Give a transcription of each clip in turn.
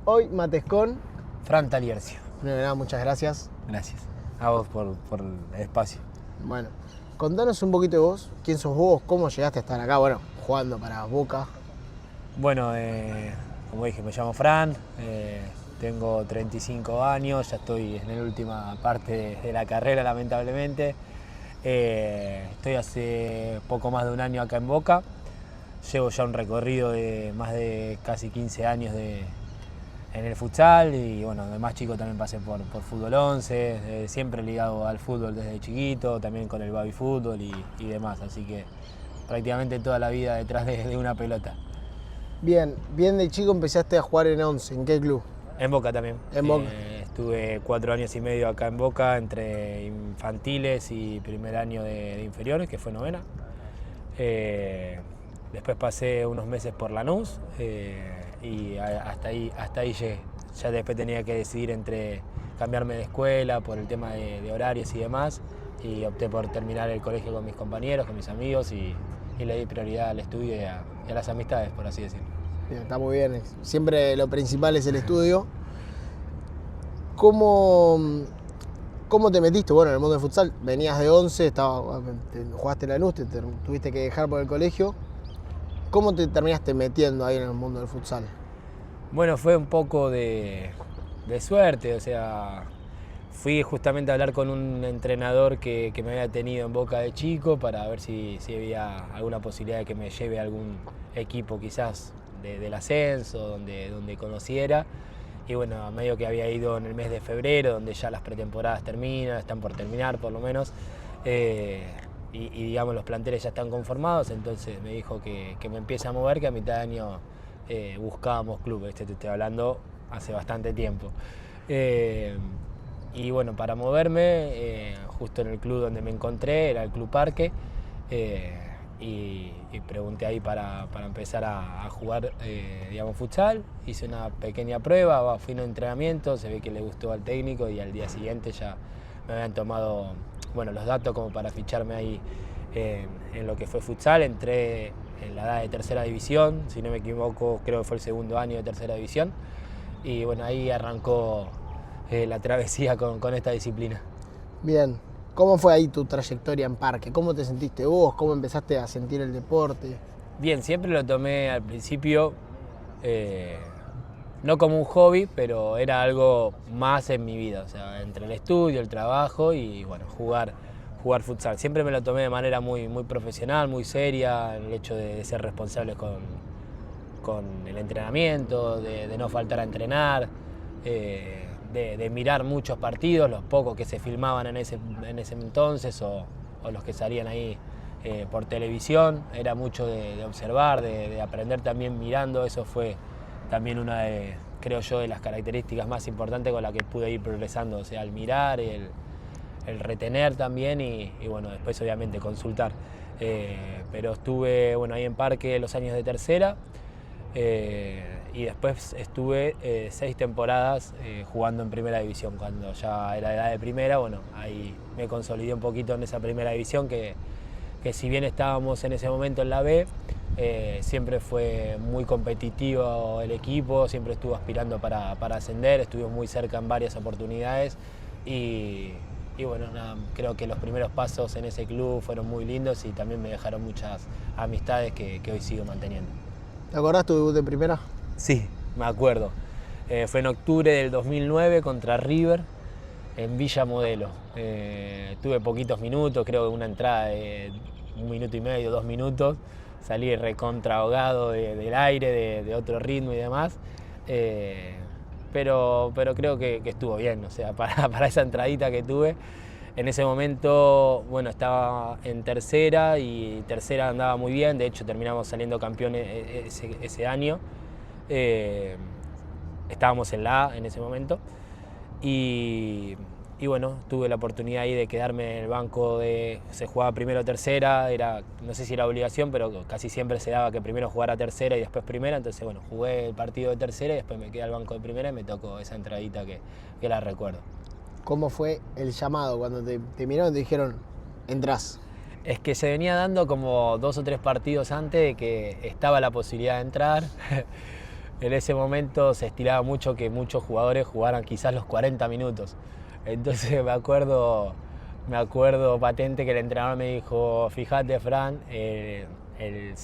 Hoy mates con Fran Taliercio. Primero que nada, muchas gracias. Gracias a vos por el espacio. Bueno, contanos un poquito de vos. ¿Quién sos vos? ¿Cómo llegaste a estar acá? Bueno, jugando para Boca. Bueno, como dije, me llamo Fran, tengo 35 años, ya estoy en la última parte de la carrera, lamentablemente. Estoy hace poco más de un año acá en Boca. Llevo ya un recorrido de más de casi 15 años en el futsal y bueno, de más chico también pasé por fútbol 11, siempre ligado al fútbol desde chiquito, también con el baby fútbol y demás, así que prácticamente toda la vida detrás de una pelota. Bien de chico empezaste a jugar en 11. ¿En qué club? En Boca también. En Boca. Estuve 4 años y medio acá en Boca, entre infantiles y primer año de inferiores, que fue novena. Después pasé unos meses por Lanús y hasta ahí llegué. Ya después tenía que decidir entre cambiarme de escuela por el tema de horarios y demás, y opté por terminar el colegio con mis compañeros, con mis amigos, y le di prioridad al estudio y a las amistades, por así decirlo. Bien, está muy bien. Siempre lo principal es el estudio. ¿Cómo te metiste? Bueno, en el mundo del futsal, venías de 11, jugaste en Lanús, tuviste que dejar por el colegio. ¿Cómo te terminaste metiendo ahí en el mundo del futsal? Bueno, fue un poco de suerte, o sea, fui justamente a hablar con un entrenador que me había tenido en Boca de chico para ver si había alguna posibilidad de que me lleve a algún equipo quizás del ascenso, donde conociera. Y bueno, a medio que había ido en el mes de febrero, donde ya las pretemporadas están por terminar por lo menos, y digamos los planteles ya están conformados, entonces me dijo que me empiece a mover, que a mitad de año buscábamos clubes, te estoy hablando hace bastante tiempo. Y bueno, para moverme, justo en el club donde me encontré, era el Club Parque, y pregunté ahí para empezar a jugar digamos, futsal. Hice una pequeña prueba, fui a un entrenamiento, se ve que le gustó al técnico y al día siguiente ya me habían tomado los datos como para ficharme ahí en lo que fue futsal. Entré en la edad de tercera división, si no me equivoco, creo que fue el segundo año de tercera división. Y bueno, ahí arrancó la travesía con esta disciplina. Bien, ¿cómo fue ahí tu trayectoria en Parque? ¿Cómo te sentiste vos? ¿Cómo empezaste a sentir el deporte? Bien, siempre lo tomé al principio no como un hobby, pero era algo más en mi vida, o sea, entre el estudio, el trabajo y bueno, jugar futsal. Siempre me lo tomé de manera muy profesional, muy seria, el hecho de ser responsable con el entrenamiento, de no faltar a entrenar, de mirar muchos partidos, los pocos que se filmaban en ese entonces o los que salían ahí por televisión. Era mucho de observar, de aprender también mirando. Eso fue también una creo yo, de las características más importantes con las que pude ir progresando, o sea, el mirar, el retener también y bueno, después obviamente consultar. Pero estuve ahí en Parque los años de tercera y después estuve 6 temporadas jugando en primera división. Cuando ya era edad de primera, bueno, ahí me consolidé un poquito en esa primera división que si bien estábamos en ese momento en la B, siempre fue muy competitivo el equipo, siempre estuvo aspirando para ascender, estuvimos muy cerca en varias oportunidades y bueno, creo que los primeros pasos en ese club fueron muy lindos y también me dejaron muchas amistades que hoy sigo manteniendo. ¿Te acordás tu debut en primera? Sí, me acuerdo. Fue en octubre del 2009 contra River en Villa Modelo. Tuve poquitos minutos, creo que una entrada de 1 minuto y medio, 2 minutos. Salí recontra ahogado del aire, de otro ritmo y demás. Pero creo que estuvo bien, o sea, para esa entradita que tuve. En ese momento, bueno, estaba en tercera y tercera andaba muy bien, de hecho terminamos saliendo campeones ese año. Estábamos en la A en ese momento y bueno, tuve la oportunidad ahí de quedarme en el banco se jugaba primero tercera, no sé si era obligación, pero casi siempre se daba que primero jugara tercera y después primera, entonces bueno, jugué el partido de tercera y después me quedé al banco de primera y me tocó esa entradita que la recuerdo. ¿Cómo fue el llamado cuando te miraron y te dijeron, entrás? Es que se venía dando como 2 o 3 partidos antes de que estaba la posibilidad de entrar. en ese momento se estilaba mucho que muchos jugadores jugaran quizás los 40 minutos. Entonces me acuerdo patente que el entrenador me dijo, fíjate Fran, el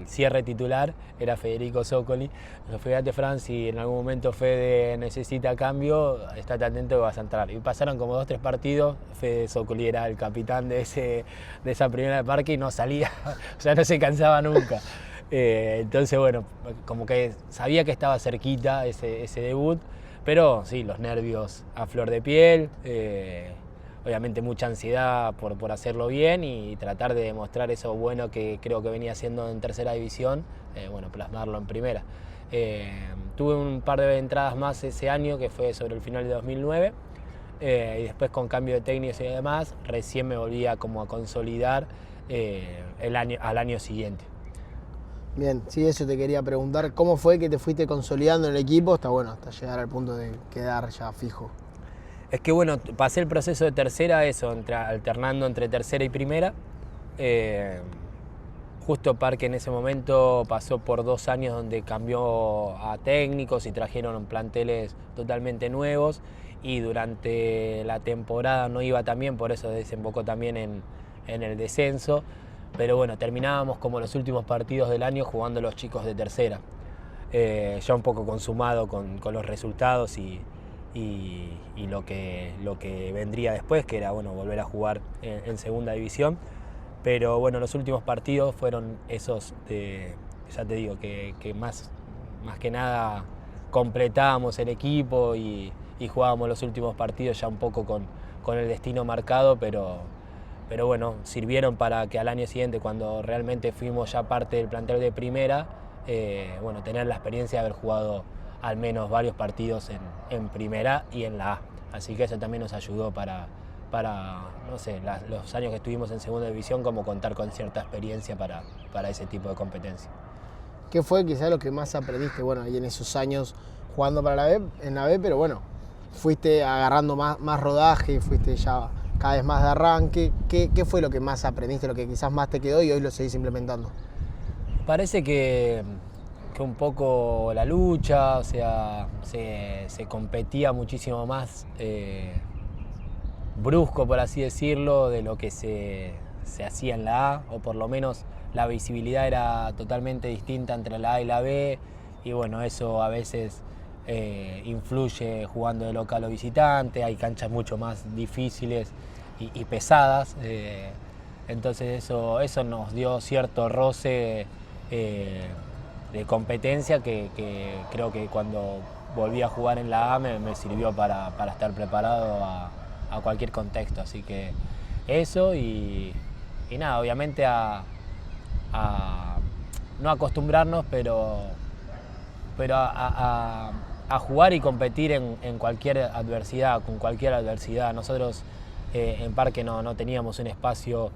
cierre titular era Federico Zoccoli. Fíjate Fran, si en algún momento Fede necesita cambio, estate atento que vas a entrar. Y pasaron como 2 o 3 partidos, Fede Zoccoli era el capitán de esa primera de Parque y no salía, o sea, no se cansaba nunca. Entonces bueno, como que sabía que estaba cerquita ese debut, pero sí, los nervios a flor de piel, obviamente mucha ansiedad por hacerlo bien y tratar de demostrar eso bueno que creo que venía haciendo en tercera división, bueno, plasmarlo en primera. Tuve un par de entradas más ese año, que fue sobre el final de 2009, y después con cambio de técnicos y demás, recién me volví a consolidar al año siguiente. Bien, sí, eso te quería preguntar. ¿Cómo fue que te fuiste consolidando en el equipo hasta llegar al punto de quedar ya fijo? Es que bueno, pasé el proceso de tercera, alternando entre tercera y primera. Justo Parque en ese momento pasó por 2 años donde cambió a técnicos y trajeron planteles totalmente nuevos, y durante la temporada no iba tan bien, por eso desembocó también en el descenso. Pero bueno, terminábamos como los últimos partidos del año jugando los chicos de tercera. Ya un poco consumado con los resultados y lo que vendría después, que era bueno, volver a jugar en segunda división. Pero bueno, los últimos partidos fueron esos, ya te digo, que más que nada completábamos el equipo y jugábamos los últimos partidos ya un poco con el destino marcado, pero bueno, sirvieron para que al año siguiente, cuando realmente fuimos ya parte del plantel de primera, bueno, tener la experiencia de haber jugado al menos varios partidos en primera y en la A. Así que eso también nos ayudó para no sé, los años que estuvimos en segunda división, como contar con cierta experiencia para ese tipo de competencia. ¿Qué fue quizás lo que más aprendiste, bueno, ahí en esos años jugando para en la B, pero bueno, fuiste agarrando más rodaje, fuiste ya cada vez más de arranque? ¿Qué fue lo que más aprendiste, lo que quizás más te quedó y hoy lo seguís implementando? Parece que un poco la lucha, o sea, se competía muchísimo más brusco, por así decirlo, de lo que se hacía en la A, o por lo menos la visibilidad era totalmente distinta entre la A y la B, y bueno, eso a veces influye jugando de local o visitante. Hay canchas mucho más difíciles y pesadas, entonces eso nos dio cierto roce de competencia que creo que cuando volví a jugar en la A me sirvió para estar preparado a cualquier contexto. Así que eso y nada, obviamente a no acostumbrarnos, pero a jugar y competir en cualquier adversidad, con cualquier adversidad. Nosotros en Parque no teníamos un espacio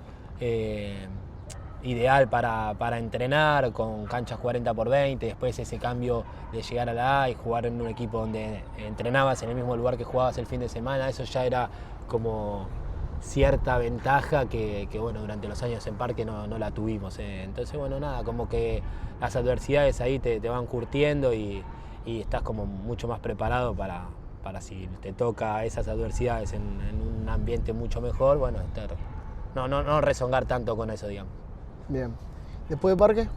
ideal para entrenar, con canchas 40x20, después ese cambio de llegar a la A y jugar en un equipo donde entrenabas en el mismo lugar que jugabas el fin de semana, eso ya era como cierta ventaja que bueno, durante los años en Parque no la tuvimos. Entonces bueno, nada, como que las adversidades ahí te van curtiendo y estás como mucho más preparado para si te toca esas adversidades en un ambiente mucho mejor, bueno, no rezongar tanto con eso, digamos. Bien. ¿Después de Parque?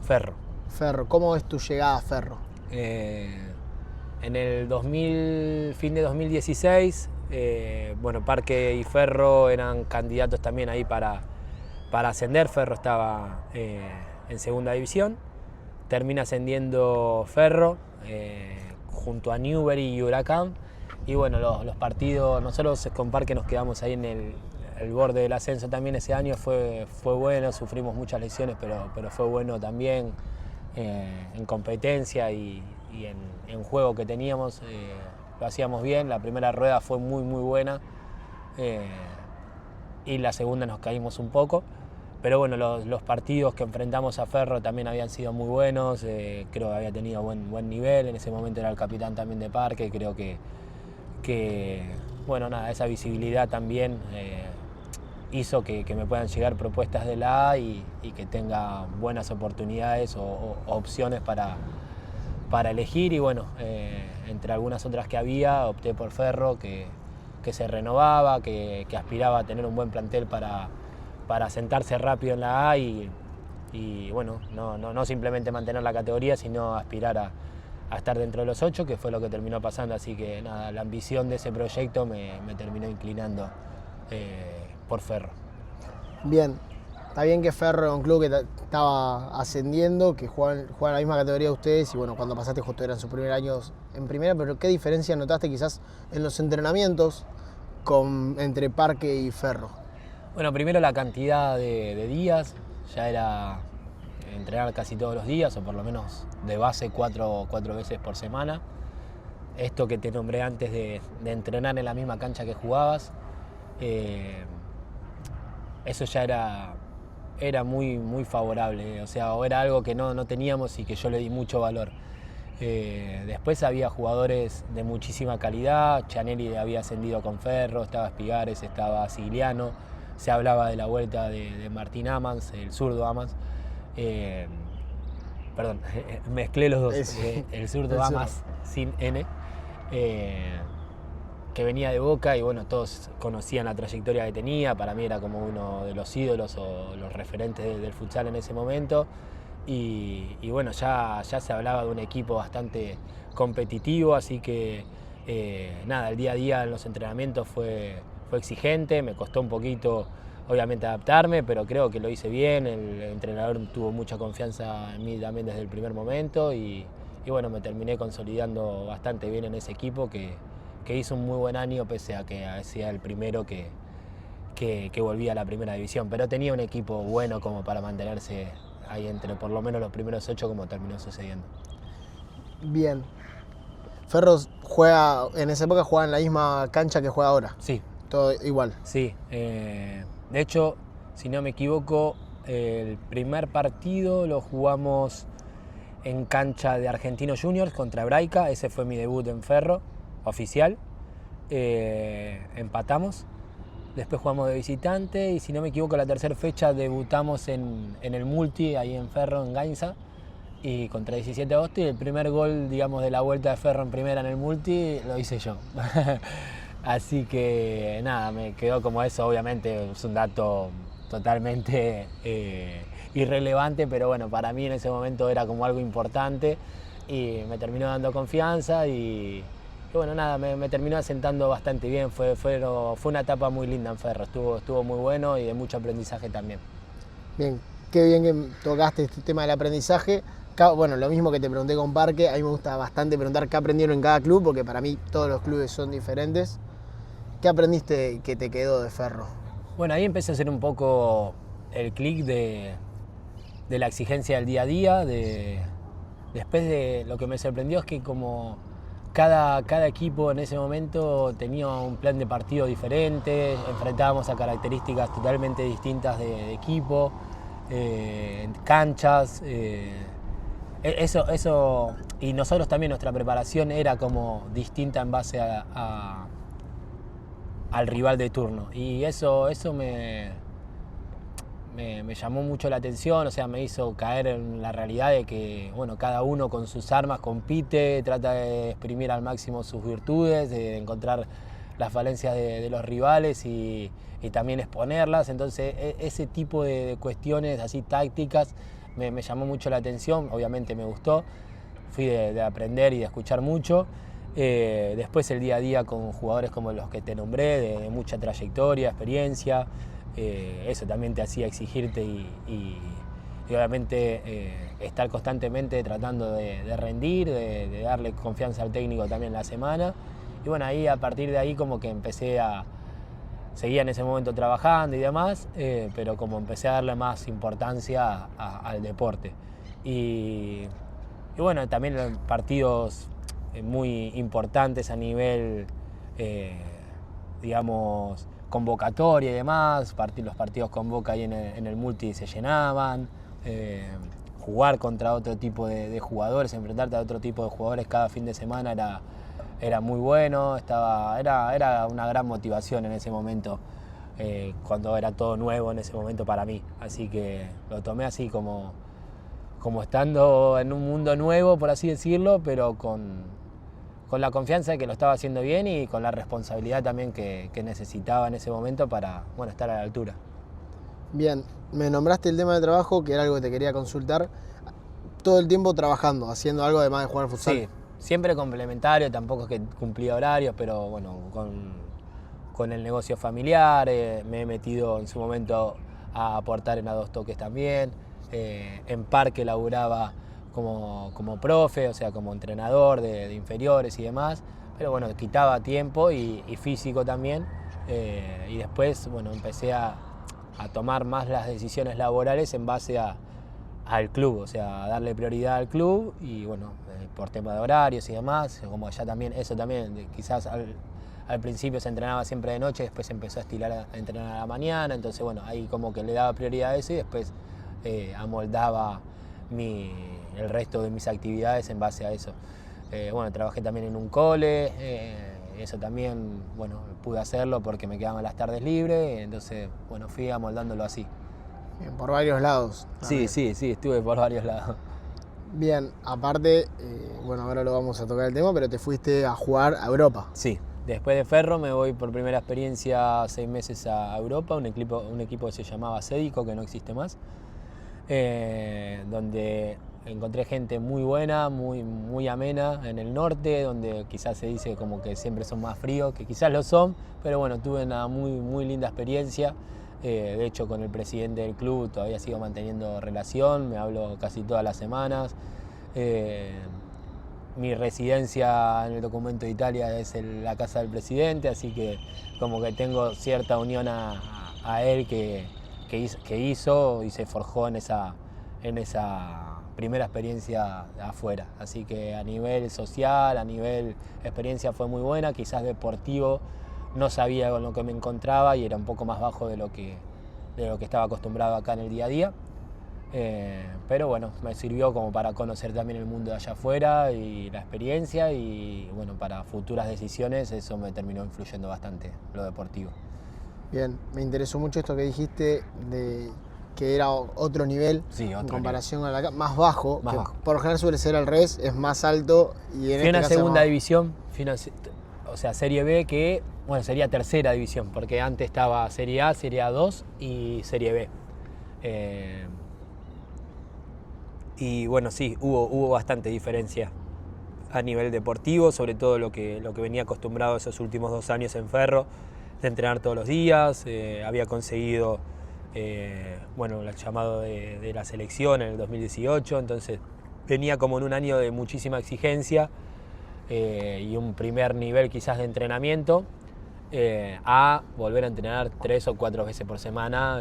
Ferro. Ferro. ¿Cómo es tu llegada a Ferro? En el fin de 2016, bueno, Parque y Ferro eran candidatos también ahí para ascender. Ferro estaba en segunda división. Termina ascendiendo Ferro junto a Newbery y Huracán. Y bueno, los partidos, nosotros con Parque nos quedamos ahí en el borde del ascenso también ese año. Fue bueno, sufrimos muchas lesiones, pero fue bueno también en competencia y en juego que teníamos. Lo hacíamos bien, la primera rueda fue muy buena y la segunda nos caímos un poco. Pero bueno, los partidos que enfrentamos a Ferro también habían sido muy buenos, creo que había tenido buen nivel, en ese momento era el capitán también de Parque, creo que bueno, nada, esa visibilidad también hizo que me puedan llegar propuestas de la A y que tenga buenas oportunidades o opciones para elegir y bueno, entre algunas otras que había, opté por Ferro, que se renovaba, que aspiraba a tener un buen plantel para sentarse rápido en la A y bueno, no simplemente mantener la categoría, sino aspirar a estar dentro de los 8, que fue lo que terminó pasando, así que nada, la ambición de ese proyecto me terminó inclinando por Ferro. Bien, está bien que Ferro era un club que estaba ascendiendo, que juega en la misma categoría de ustedes y bueno, cuando pasaste justo eran sus primeros años en primera, pero ¿qué diferencia notaste quizás en los entrenamientos entre Parque y Ferro? Bueno, primero la cantidad de días, ya era entrenar casi todos los días, o por lo menos de base cuatro veces por semana. Esto que te nombré antes de entrenar en la misma cancha que jugabas, eso ya era muy favorable, o sea, era algo que no teníamos y que yo le di mucho valor. Después había jugadores de muchísima calidad, Chanelli había ascendido con Ferro, estaba Espigares, estaba Sigliano, se hablaba de la vuelta de Martín Amans, el zurdo Amans. Perdón, mezclé los dos, el zurdo Amans sin N, que venía de Boca y bueno, todos conocían la trayectoria que tenía, para mí era como uno de los ídolos o los referentes del futsal en ese momento. Y bueno, ya se hablaba de un equipo bastante competitivo, así que nada, el día a día en los entrenamientos fue exigente, me costó un poquito obviamente adaptarme, pero creo que lo hice bien, el entrenador tuvo mucha confianza en mí también desde el primer momento y bueno, me terminé consolidando bastante bien en ese equipo que hizo un muy buen año pese a que sea el primero que volvía a la primera división, pero tenía un equipo bueno como para mantenerse ahí entre por lo menos los primeros 8 como terminó sucediendo. Bien. Ferro juega, en esa época jugaba en la misma cancha que juega ahora. Sí. Todo igual. Sí. De hecho, si no me equivoco, el primer partido lo jugamos en cancha de Argentinos Juniors contra Hebraica. Ese fue mi debut en Ferro, oficial. Empatamos. Después jugamos de visitante y si no me equivoco la tercera fecha debutamos en el Multi, ahí en Ferro, en Gainza, y contra 17 de agosto y el primer gol, digamos, de la vuelta de Ferro en primera en el Multi lo hice yo. Así que nada, me quedó como eso, obviamente es un dato totalmente irrelevante, pero bueno, para mí en ese momento era como algo importante y me terminó dando confianza y bueno, nada, me terminó asentando bastante bien, fue una etapa muy linda en Ferro, estuvo muy bueno y de mucho aprendizaje también. Bien, qué bien que tocaste este tema del aprendizaje. Bueno, lo mismo que te pregunté con Parque, a mí me gusta bastante preguntar qué aprendieron en cada club, porque para mí todos los clubes son diferentes. ¿Qué aprendiste que te quedó de Ferro? Bueno, ahí empecé a hacer un poco el clic de la exigencia del día a día, después de lo que me sorprendió es que como cada equipo en ese momento tenía un plan de partido diferente, enfrentábamos a características totalmente distintas de equipo, canchas, eso, y nosotros también nuestra preparación era como distinta en base al rival de turno y eso me llamó mucho la atención, o sea, me hizo caer en la realidad de que, bueno, cada uno con sus armas compite, trata de exprimir al máximo sus virtudes, de encontrar las falencias de los rivales y también exponerlas, entonces ese tipo de cuestiones así tácticas me llamó mucho la atención, obviamente me gustó, fui de aprender y de escuchar mucho. Después el día a día con jugadores como los que te nombré, de mucha trayectoria, experiencia, eso también te hacía exigirte y obviamente estar constantemente tratando de rendir, de darle confianza al técnico también la semana. Y bueno, ahí a partir de ahí como que seguía en ese momento trabajando y demás, pero como empecé a darle más importancia al deporte. Y bueno, también partidos muy importantes a nivel, digamos, convocatoria y demás, los partidos con Boca ahí en el Multi se llenaban, jugar contra otro tipo de jugadores, enfrentarte a otro tipo de jugadores cada fin de semana era muy bueno, era una gran motivación en ese momento, cuando era todo nuevo en ese momento para mí, así que lo tomé así como como estando en un mundo nuevo, por así decirlo, pero con la confianza de que lo estaba haciendo bien y con la responsabilidad también que necesitaba en ese momento para, bueno, estar a la altura. Bien, me nombraste el tema de trabajo, que era algo que te quería consultar. Todo el tiempo trabajando, haciendo algo además de jugar futsal. Sí, siempre complementario, tampoco es que cumplía horarios, pero bueno, con el negocio familiar, me he metido en su momento a aportar en A Dos Toques también. En Parque laburaba como profe, o sea, como entrenador de inferiores y demás, pero bueno, quitaba tiempo y físico también. Y después, bueno, empecé a tomar más las decisiones laborales en base al club, o sea, a darle prioridad al club y bueno, por tema de horarios y demás, como ya también, eso también, quizás al principio se entrenaba siempre de noche, después se empezó a estilar a entrenar a la mañana, entonces bueno, ahí como que le daba prioridad a eso y después amoldaba el resto de mis actividades en base a eso. Bueno, trabajé también en un cole, eso también, bueno, pude hacerlo porque me quedaban las tardes libres, entonces, bueno, fui amoldándolo así. Bien, por varios lados. Sí, estuve por varios lados. Bien, aparte, bueno, ahora lo vamos a tocar el tema, pero te fuiste a jugar a Europa. Sí, después de Ferro me voy por primera experiencia 6 meses a Europa, un equipo que se llamaba Cédico, que no existe más, donde encontré gente muy buena, muy amena en el norte, donde quizás se dice como que siempre son más fríos, que quizás lo son, pero bueno, tuve una muy linda experiencia. De hecho, con el presidente del club todavía sigo manteniendo relación, me hablo casi todas las semanas. Mi residencia en el documento de Italia es la casa del presidente, así que como que tengo cierta unión a él que hizo y se forjó en esa primera experiencia afuera. Así que a nivel social, a nivel experiencia fue muy buena, quizás deportivo no sabía con lo que me encontraba y era un poco más bajo de lo que estaba acostumbrado acá en el día a día. Pero bueno, me sirvió como para conocer también el mundo de allá afuera y la experiencia y bueno, para futuras decisiones eso me terminó influyendo bastante, lo deportivo. Bien, me interesó mucho esto que dijiste de que era otro nivel, sí, otro en comparación nivel. a la más bajo, Más que bajo. Por lo general suele ser al revés, es más alto y en fui este a una caso segunda división, o sea, Serie B, que bueno, sería tercera división, porque antes estaba Serie A, Serie A2 y Serie B. Y bueno, sí, hubo bastante diferencia a nivel deportivo, sobre todo lo que venía acostumbrado esos últimos 2 años en Ferro, de entrenar todos los días. Había conseguido bueno, el llamado de la selección en el 2018, entonces venía como en un año de muchísima exigencia y un primer nivel quizás de entrenamiento, a volver a entrenar 3 o 4 veces por semana,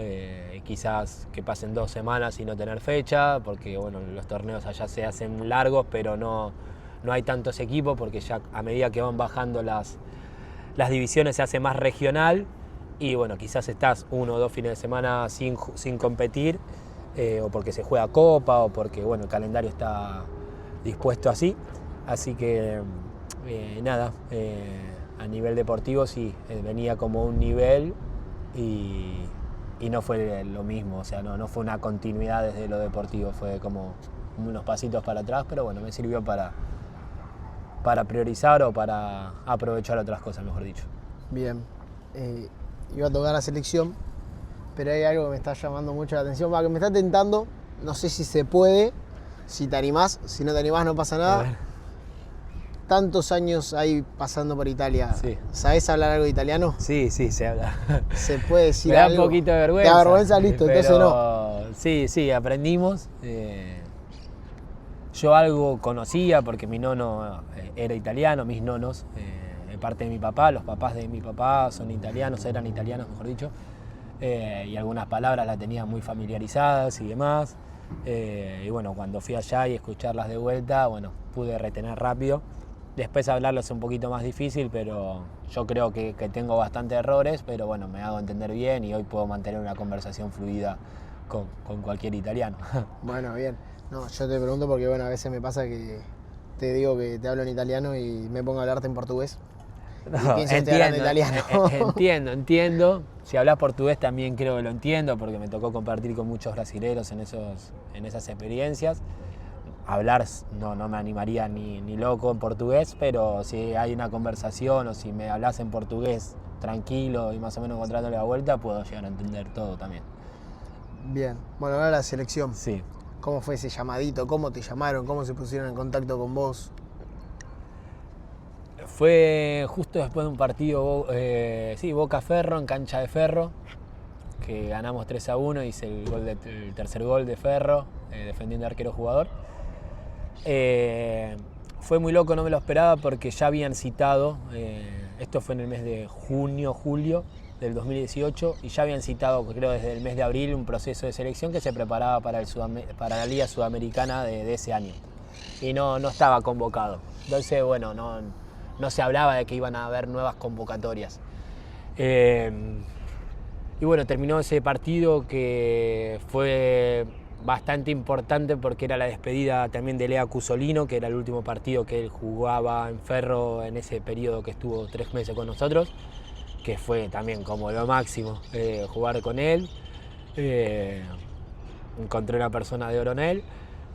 quizás que pasen 2 semanas y no tener fecha, porque bueno, los torneos allá se hacen largos, pero no hay tantos equipos, porque ya a medida que van bajando las divisiones se hace más regional y bueno, quizás estás 1 o 2 fines de semana sin competir, o porque se juega copa o porque bueno, el calendario está dispuesto así que nada, a nivel deportivo sí, venía como un nivel y no fue lo mismo, o sea, no fue una continuidad desde lo deportivo, fue como unos pasitos para atrás, pero bueno, me sirvió para priorizar o para aprovechar otras cosas, mejor dicho. Bien, iba a tocar la selección, pero hay algo que me está llamando mucho la atención, que me está tentando, no sé si se puede, si te animás, si no te animás no pasa nada. Tantos años ahí pasando por Italia, sí. ¿Sabés hablar algo de italiano? Sí, se habla. ¿Se puede decir me da algo? un poquito de vergüenza. ¿Te da vergüenza? Listo, pero entonces no. Sí, aprendimos. Yo algo conocía porque mi nono era italiano, mis nonos, de parte de mi papá, los papás de mi papá son italianos, eran italianos mejor dicho, y algunas palabras las tenía muy familiarizadas y demás. Y bueno, cuando fui allá y escucharlas de vuelta, bueno, pude retener rápido. Después hablarlo es un poquito más difícil, pero yo creo que tengo bastantes errores, pero bueno, me hago entender bien y hoy puedo mantener una conversación fluida con cualquier italiano. Bueno, bien. No, yo te pregunto porque bueno, a veces me pasa que te digo que te hablo en italiano y me pongo a hablarte en portugués. No, y pienso que estoy hablando italiano. Entiendo. Si hablas portugués también creo que lo entiendo porque me tocó compartir con muchos brasileños en esas experiencias. hablar no me animaría ni loco en portugués, pero si hay una conversación o si me hablas en portugués tranquilo y más o menos encontrándole la vuelta, puedo llegar a entender todo también. Bien, bueno, ahora la selección. Sí. ¿Cómo fue ese llamadito? ¿Cómo te llamaron? ¿Cómo se pusieron en contacto con vos? Fue justo después de un partido, Boca Ferro, en cancha de Ferro, que ganamos 3-1, hice el tercer gol de Ferro, defendiendo arquero jugador. Fue muy loco, no me lo esperaba porque ya habían citado, esto fue en el mes de julio del 2018, y ya habían citado, creo desde el mes de abril, un proceso de selección que se preparaba para la Liga Sudamericana de ese año. Y no estaba convocado. Entonces, bueno, no se hablaba de que iban a haber nuevas convocatorias. Y bueno, terminó ese partido que fue bastante importante porque era la despedida también de Lea Cusolino, que era el último partido que él jugaba en Ferro en ese periodo que estuvo 3 meses con nosotros, que fue también como lo máximo jugar con él. Encontré una persona de oro en él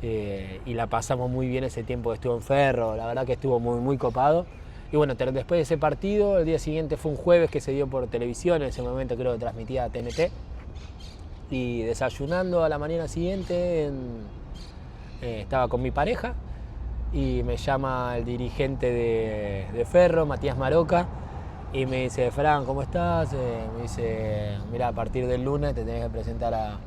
y la pasamos muy bien ese tiempo que estuvo en Ferro, la verdad que estuvo muy copado. Y bueno, después de ese partido, el día siguiente fue un jueves que se dio por televisión, en ese momento creo que transmitía TNT. Y desayunando a la mañana siguiente, estaba con mi pareja y me llama el dirigente de Ferro, Matías Maroca, y me dice: Fran, ¿cómo estás? Me dice: mira, a partir del lunes te tenés que presentar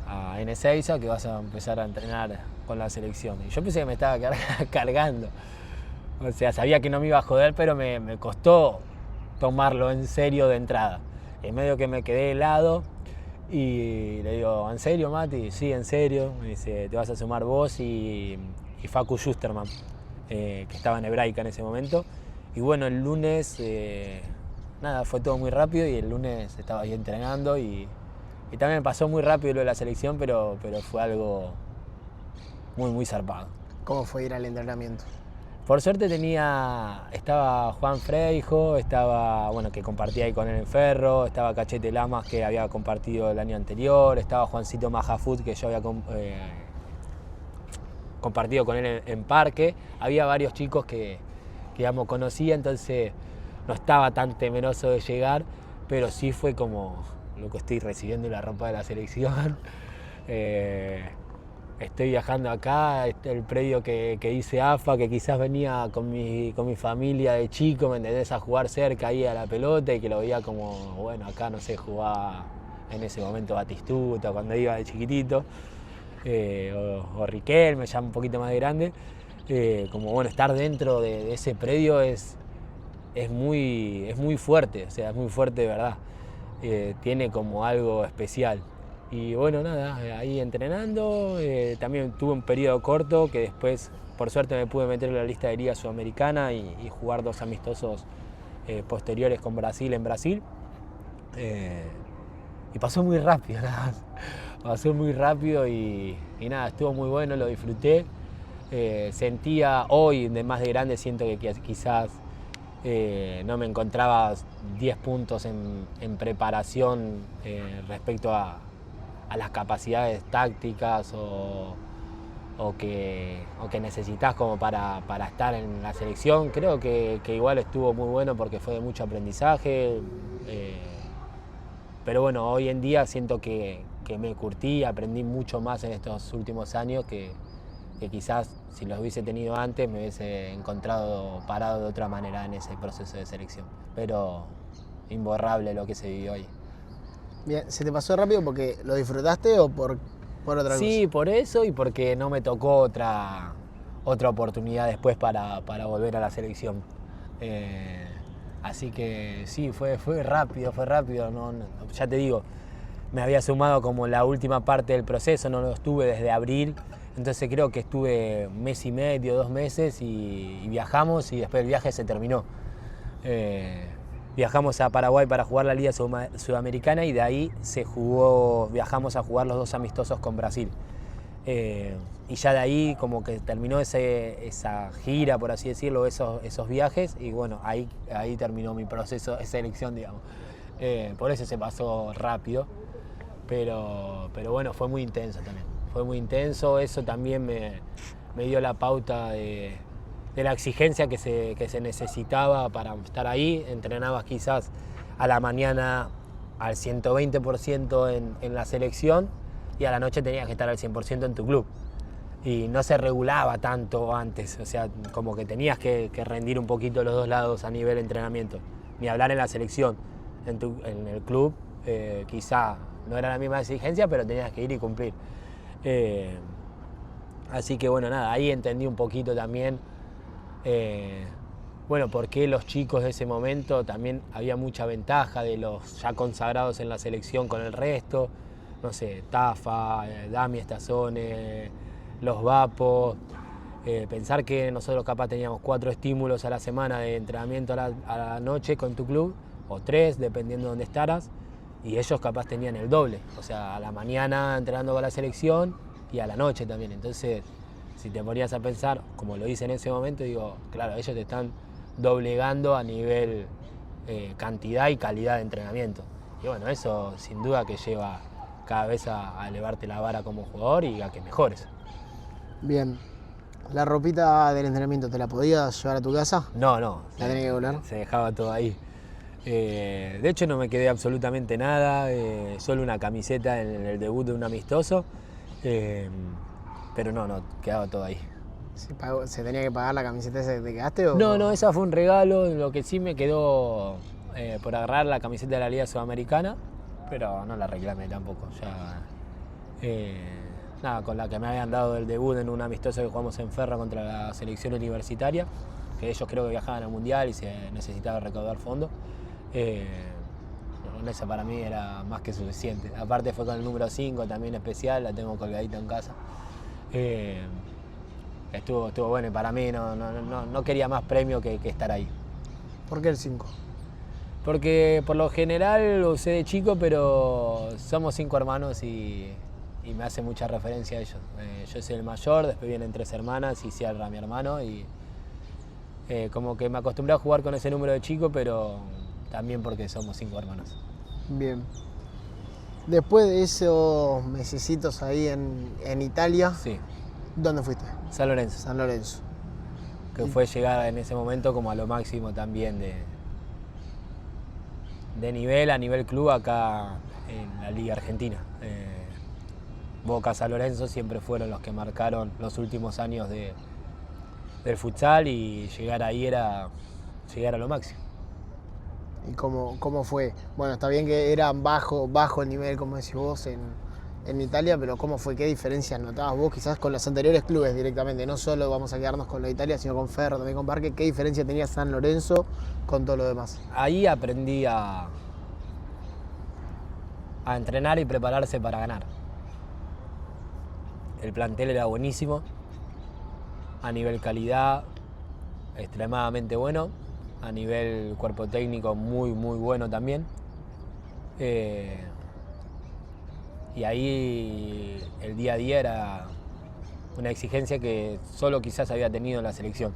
a Ezeiza, que vas a empezar a entrenar con la selección. Y yo pensé que me estaba cargando. O sea, sabía que no me iba a joder, pero me costó tomarlo en serio de entrada. En medio que me quedé helado y le digo: ¿en serio, Mati? Sí, en serio. Me dice: te vas a sumar vos y Facu Schusterman, que estaba en Hebraica en ese momento. Y bueno, el lunes, fue todo muy rápido y el lunes estaba ahí entrenando y también me pasó muy rápido lo de la selección, pero fue algo muy zarpado. ¿Cómo fue ir al entrenamiento? Por suerte estaba Juan Freijo, que compartía ahí con él en Ferro, estaba Cachete Lamas, que había compartido el año anterior, estaba Juancito Majafut, que yo había compartido con él en Parque. Había varios chicos que conocía, entonces no estaba tan temeroso de llegar, pero sí fue como: loco, estoy recibiendo la ropa de la selección. Estoy viajando acá, el predio que hice AFA, que quizás venía con mi familia de chico, ¿me entendés?, a jugar cerca ahí a la pelota y que lo veía como, bueno, acá no sé, jugaba en ese momento Batistuta cuando iba de chiquitito, o Riquelme, ya un poquito más de grande. Como bueno, estar dentro de ese predio es muy fuerte, o sea, es muy fuerte de verdad. Tiene como algo especial. Y bueno, nada, ahí entrenando, también tuve un periodo corto que después, por suerte, me pude meter en la lista de Liga Sudamericana y jugar 2 amistosos posteriores con Brasil en Brasil. Y pasó muy rápido, nada más. Pasó muy rápido y nada, estuvo muy bueno, lo disfruté. Sentía hoy, de más de grande, siento que quizás no me encontraba 10 puntos en preparación respecto a las capacidades tácticas o que necesitas como para estar en la selección. Creo que igual estuvo muy bueno porque fue de mucho aprendizaje, pero bueno, hoy en día siento que me curtí, aprendí mucho más en estos últimos años que quizás si los hubiese tenido antes me hubiese encontrado parado de otra manera en ese proceso de selección, pero imborrable lo que se vivió hoy. Bien, ¿se te pasó rápido porque lo disfrutaste o por otra cosa? Sí, por eso y porque no me tocó otra oportunidad después para volver a la selección. Así que sí, fue rápido. No, ya te digo, me había sumado como la última parte del proceso, no lo estuve desde abril, entonces creo que estuve 1 mes y medio, 2 meses y viajamos y después el viaje se terminó. Viajamos a Paraguay para jugar la Liga Sudamericana y de ahí viajamos a jugar los 2 amistosos con Brasil. Y ya de ahí como que terminó esa gira, por así decirlo, esos viajes, y bueno, ahí terminó mi proceso de selección, digamos. Por eso se pasó rápido, pero bueno, fue muy intenso también. muy intenso. Eso también me dio la pauta de la exigencia que se necesitaba para estar ahí. Entrenabas quizás a la mañana al 120% en la selección y a la noche tenías que estar al 100% en tu club. Y no se regulaba tanto antes, o sea, como que tenías que rendir un poquito los dos lados a nivel de entrenamiento. Ni hablar en la selección, en el club quizá no era la misma exigencia, pero tenías que ir y cumplir. Así que bueno, nada, ahí entendí un poquito también, bueno, por qué los chicos de ese momento también había mucha ventaja de los ya consagrados en la selección con el resto, no sé, Tafa, Dami Estazone, los Vapos, pensar que nosotros capaz teníamos 4 estímulos a la semana de entrenamiento a la noche con tu club, o 3, dependiendo de dónde estaras, y ellos capaz tenían el doble, o sea, a la mañana entrenando con la selección y a la noche también. Entonces, si te ponías a pensar, como lo hice en ese momento, digo, claro, ellos te están doblegando a nivel cantidad y calidad de entrenamiento. Y bueno, eso sin duda que lleva cada vez a elevarte la vara como jugador y a que mejores. Bien. ¿La ropita del entrenamiento te la podías llevar a tu casa? No. ¿La tenía que volar? Se dejaba todo ahí. De hecho no me quedé absolutamente nada, solo una camiseta en el debut de un amistoso, pero no, quedaba todo ahí. ¿Se tenía que pagar la camiseta esa que te quedaste? ¿O? No, esa fue un regalo, lo que sí me quedó por agarrar la camiseta de la Liga Sudamericana, pero no la reclamé tampoco. Ya, nada, con la que me habían dado el debut en un amistoso que jugamos en Ferro contra la selección universitaria, que ellos creo que viajaban al Mundial y se necesitaba recaudar fondos. Esa para mí era más que suficiente. Aparte fue con el número 5, también especial, la tengo colgadita en casa. Estuvo bueno y para mí no quería más premio que estar ahí. ¿Por qué el 5? Porque por lo general lo usé de chico, pero somos 5 hermanos y me hace mucha referencia a ellos. Yo soy el mayor, después vienen 3 hermanas y Sierra, mi hermano, y como que me acostumbré a jugar con ese número de chico, pero también porque somos 5 hermanos. Bien. Después de esos mesecitos ahí en Italia, sí. ¿Dónde fuiste? San Lorenzo. San Lorenzo. Que fue llegar en ese momento como a lo máximo también de nivel, a nivel club acá en la Liga Argentina. Boca, San Lorenzo siempre fueron los que marcaron los últimos años del futsal y llegar ahí era llegar a lo máximo. ¿Y cómo fue? Bueno, está bien que era bajo el nivel, como decís vos, en Italia, pero ¿cómo fue? ¿Qué diferencias notabas vos quizás con los anteriores clubes directamente? No solo vamos a quedarnos con lo de Italia, sino con Ferro, también con Parque. ¿Qué diferencia tenía San Lorenzo con todo lo demás? Ahí aprendí a entrenar y prepararse para ganar. El plantel era buenísimo, a nivel calidad extremadamente bueno, a nivel cuerpo técnico muy bueno también. Y ahí el día a día era una exigencia que solo quizás había tenido en la selección.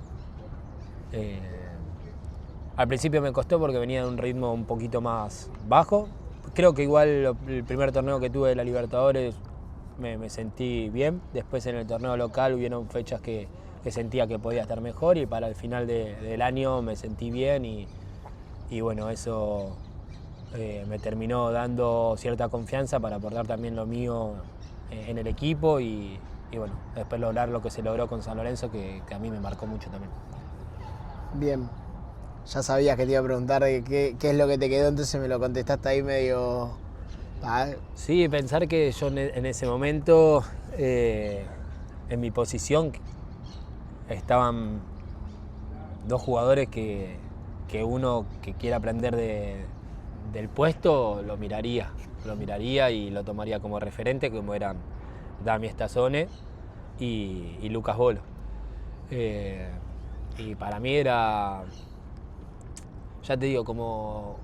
Al principio me costó porque venía de un ritmo un poquito más bajo. Creo que igual el primer torneo que tuve de la Libertadores me sentí bien. Después en el torneo local hubieron fechas que sentía que podía estar mejor y para el final del año me sentí bien y bueno, eso me terminó dando cierta confianza para aportar también lo mío en el equipo y bueno, después lograr lo que se logró con San Lorenzo que a mí me marcó mucho también. Bien, ya sabías que te iba a preguntar de qué es lo que te quedó, entonces me lo contestaste ahí medio... Sí, pensar que yo en ese momento, en mi posición, estaban 2 jugadores que uno que quiera aprender del puesto lo miraría y lo tomaría como referente, como eran Dami Estazone y Lucas Bolo. Y para mí era, ya te digo, como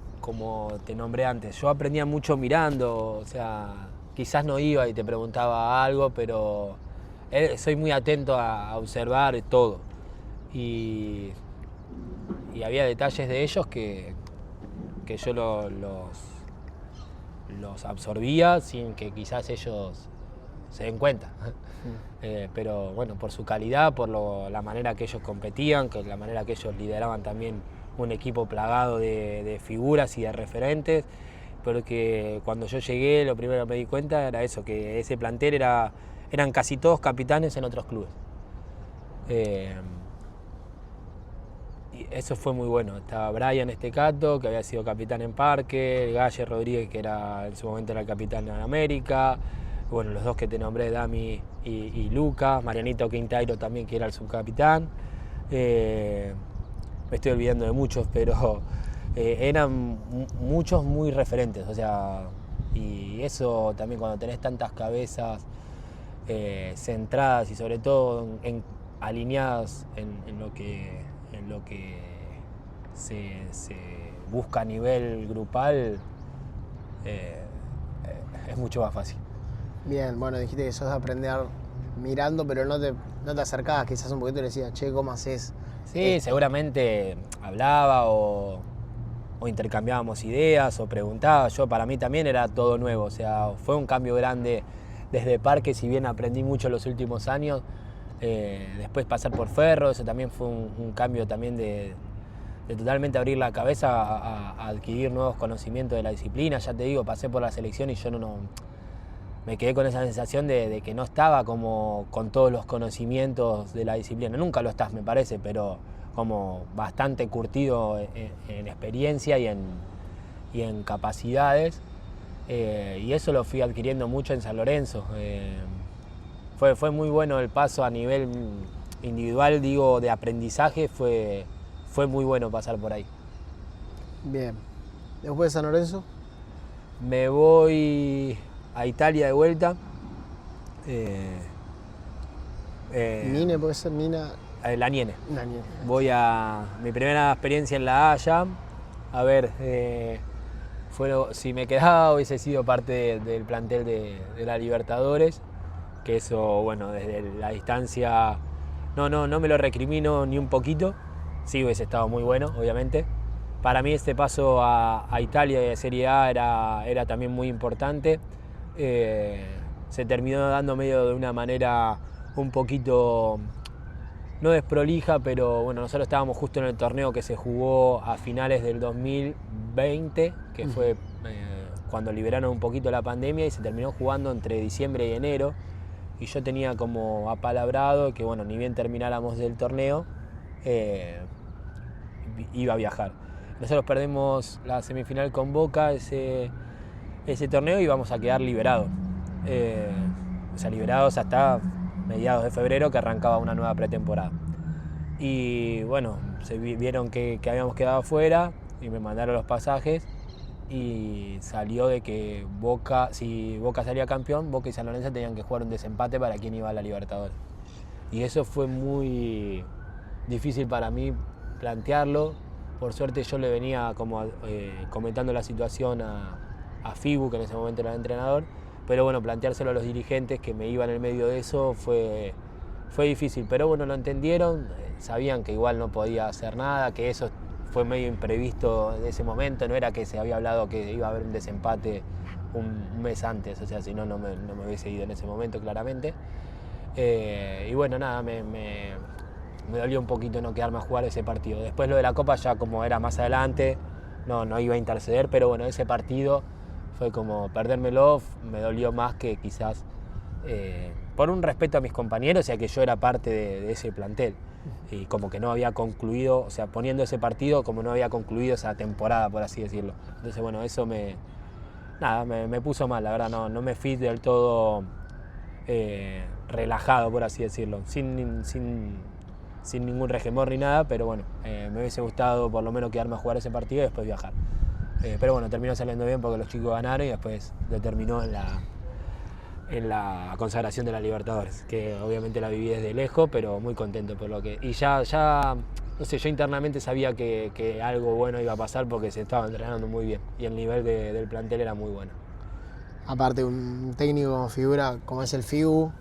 te nombré antes, yo aprendía mucho mirando, o sea, quizás no iba y te preguntaba algo, pero soy muy atento a observar todo. Y había detalles de ellos que yo los absorbía sin que quizás ellos se den cuenta. Pero bueno, por su calidad, por la manera que ellos competían, que la manera que ellos lideraban también un equipo plagado de figuras y de referentes, porque cuando yo llegué lo primero que me di cuenta era eso, que ese plantel eran casi todos capitanes en otros clubes. Y eso fue muy bueno. Estaba Brian Estecato, que había sido capitán en Parque, Galle Rodríguez, que en su momento era el capitán en América, bueno, los dos que te nombré, Dami y Lucas, Marianito Quintairo también, que era el subcapitán. Me estoy olvidando de muchos, pero eran muchos muy referentes, o sea, y eso también cuando tenés tantas cabezas centradas y sobre todo alineadas en lo que se busca a nivel grupal, es mucho más fácil. Bien, bueno, dijiste que sos de aprender mirando, pero no te acercabas quizás un poquito y le decías, che, ¿cómo haces? Sí, seguramente hablaba o intercambiábamos ideas o preguntaba. Para mí también era todo nuevo, o sea, fue un cambio grande desde Parque, si bien aprendí mucho en los últimos años. Después pasar por Ferro, eso también fue un cambio también de totalmente abrir la cabeza a adquirir nuevos conocimientos de la disciplina. Ya te digo, pasé por la selección y yo no me quedé con esa sensación de que no estaba como con todos los conocimientos de la disciplina. Nunca lo estás, me parece, pero como bastante curtido en experiencia y en capacidades. Y eso lo fui adquiriendo mucho en San Lorenzo. Fue muy bueno el paso a nivel individual, digo, de aprendizaje, fue muy bueno pasar por ahí. Bien. ¿Después de San Lorenzo? Me voy a Italia de vuelta. ¿Nine puede ser? La Niene. La Niene. Voy a mi primera experiencia en La Haya. A ver, si me quedaba hubiese sido parte del plantel de la Libertadores. Que eso, bueno, desde la distancia no me lo recrimino ni un poquito. Sí hubiese estado muy bueno, obviamente. Para mí este paso a Italia de Serie A era también muy importante. Se terminó dando medio de una manera un poquito, no desprolija, pero bueno, nosotros estábamos justo en el torneo que se jugó a finales del 2020, que fue cuando liberaron un poquito la pandemia, y se terminó jugando entre diciembre y enero. Y yo tenía como apalabrado que, bueno, ni bien termináramos del torneo, iba a viajar. Nosotros perdemos la semifinal con Boca ese torneo y íbamos a quedar liberados. O sea, liberados hasta mediados de febrero, que arrancaba una nueva pretemporada. Y bueno, se vieron que habíamos quedado fuera y me mandaron los pasajes. Y salió de que si Boca salía campeón, Boca y San Lorenzo tenían que jugar un desempate para quien iba a la Libertadores. Y eso fue muy difícil para mí plantearlo. Por suerte yo le venía como comentando la situación a Fibu, que en ese momento era el entrenador, pero bueno, planteárselo a los dirigentes que me iban en el medio de eso fue difícil. Pero bueno, lo entendieron, sabían que igual no podía hacer nada, que eso fue medio imprevisto de ese momento, no era que se había hablado que iba a haber un desempate un mes antes, o sea, si no me hubiese ido en ese momento claramente. Y bueno, nada, me dolió un poquito no quedarme a jugar ese partido. Después lo de la Copa ya como era más adelante, no iba a interceder, pero bueno, ese partido fue como perdérmelo, me dolió más que quizás por un respeto a mis compañeros, ya que yo era parte de ese plantel. Y como que no había concluido, o sea, poniendo ese partido como no había concluido esa temporada, por así decirlo. Entonces, bueno, eso me puso mal, la verdad, no me fui del todo relajado, por así decirlo, sin ningún resquemor ni nada, pero bueno, me hubiese gustado por lo menos quedarme a jugar ese partido y después viajar. Pero bueno, terminó saliendo bien porque los chicos ganaron y después determinó en la consagración de la Libertadores, que obviamente la viví desde lejos, pero muy contento por lo que... Y ya no sé, yo internamente sabía que algo bueno iba a pasar porque se estaba entrenando muy bien y el nivel del plantel era muy bueno. Aparte, un técnico como figura, como es el Fibu,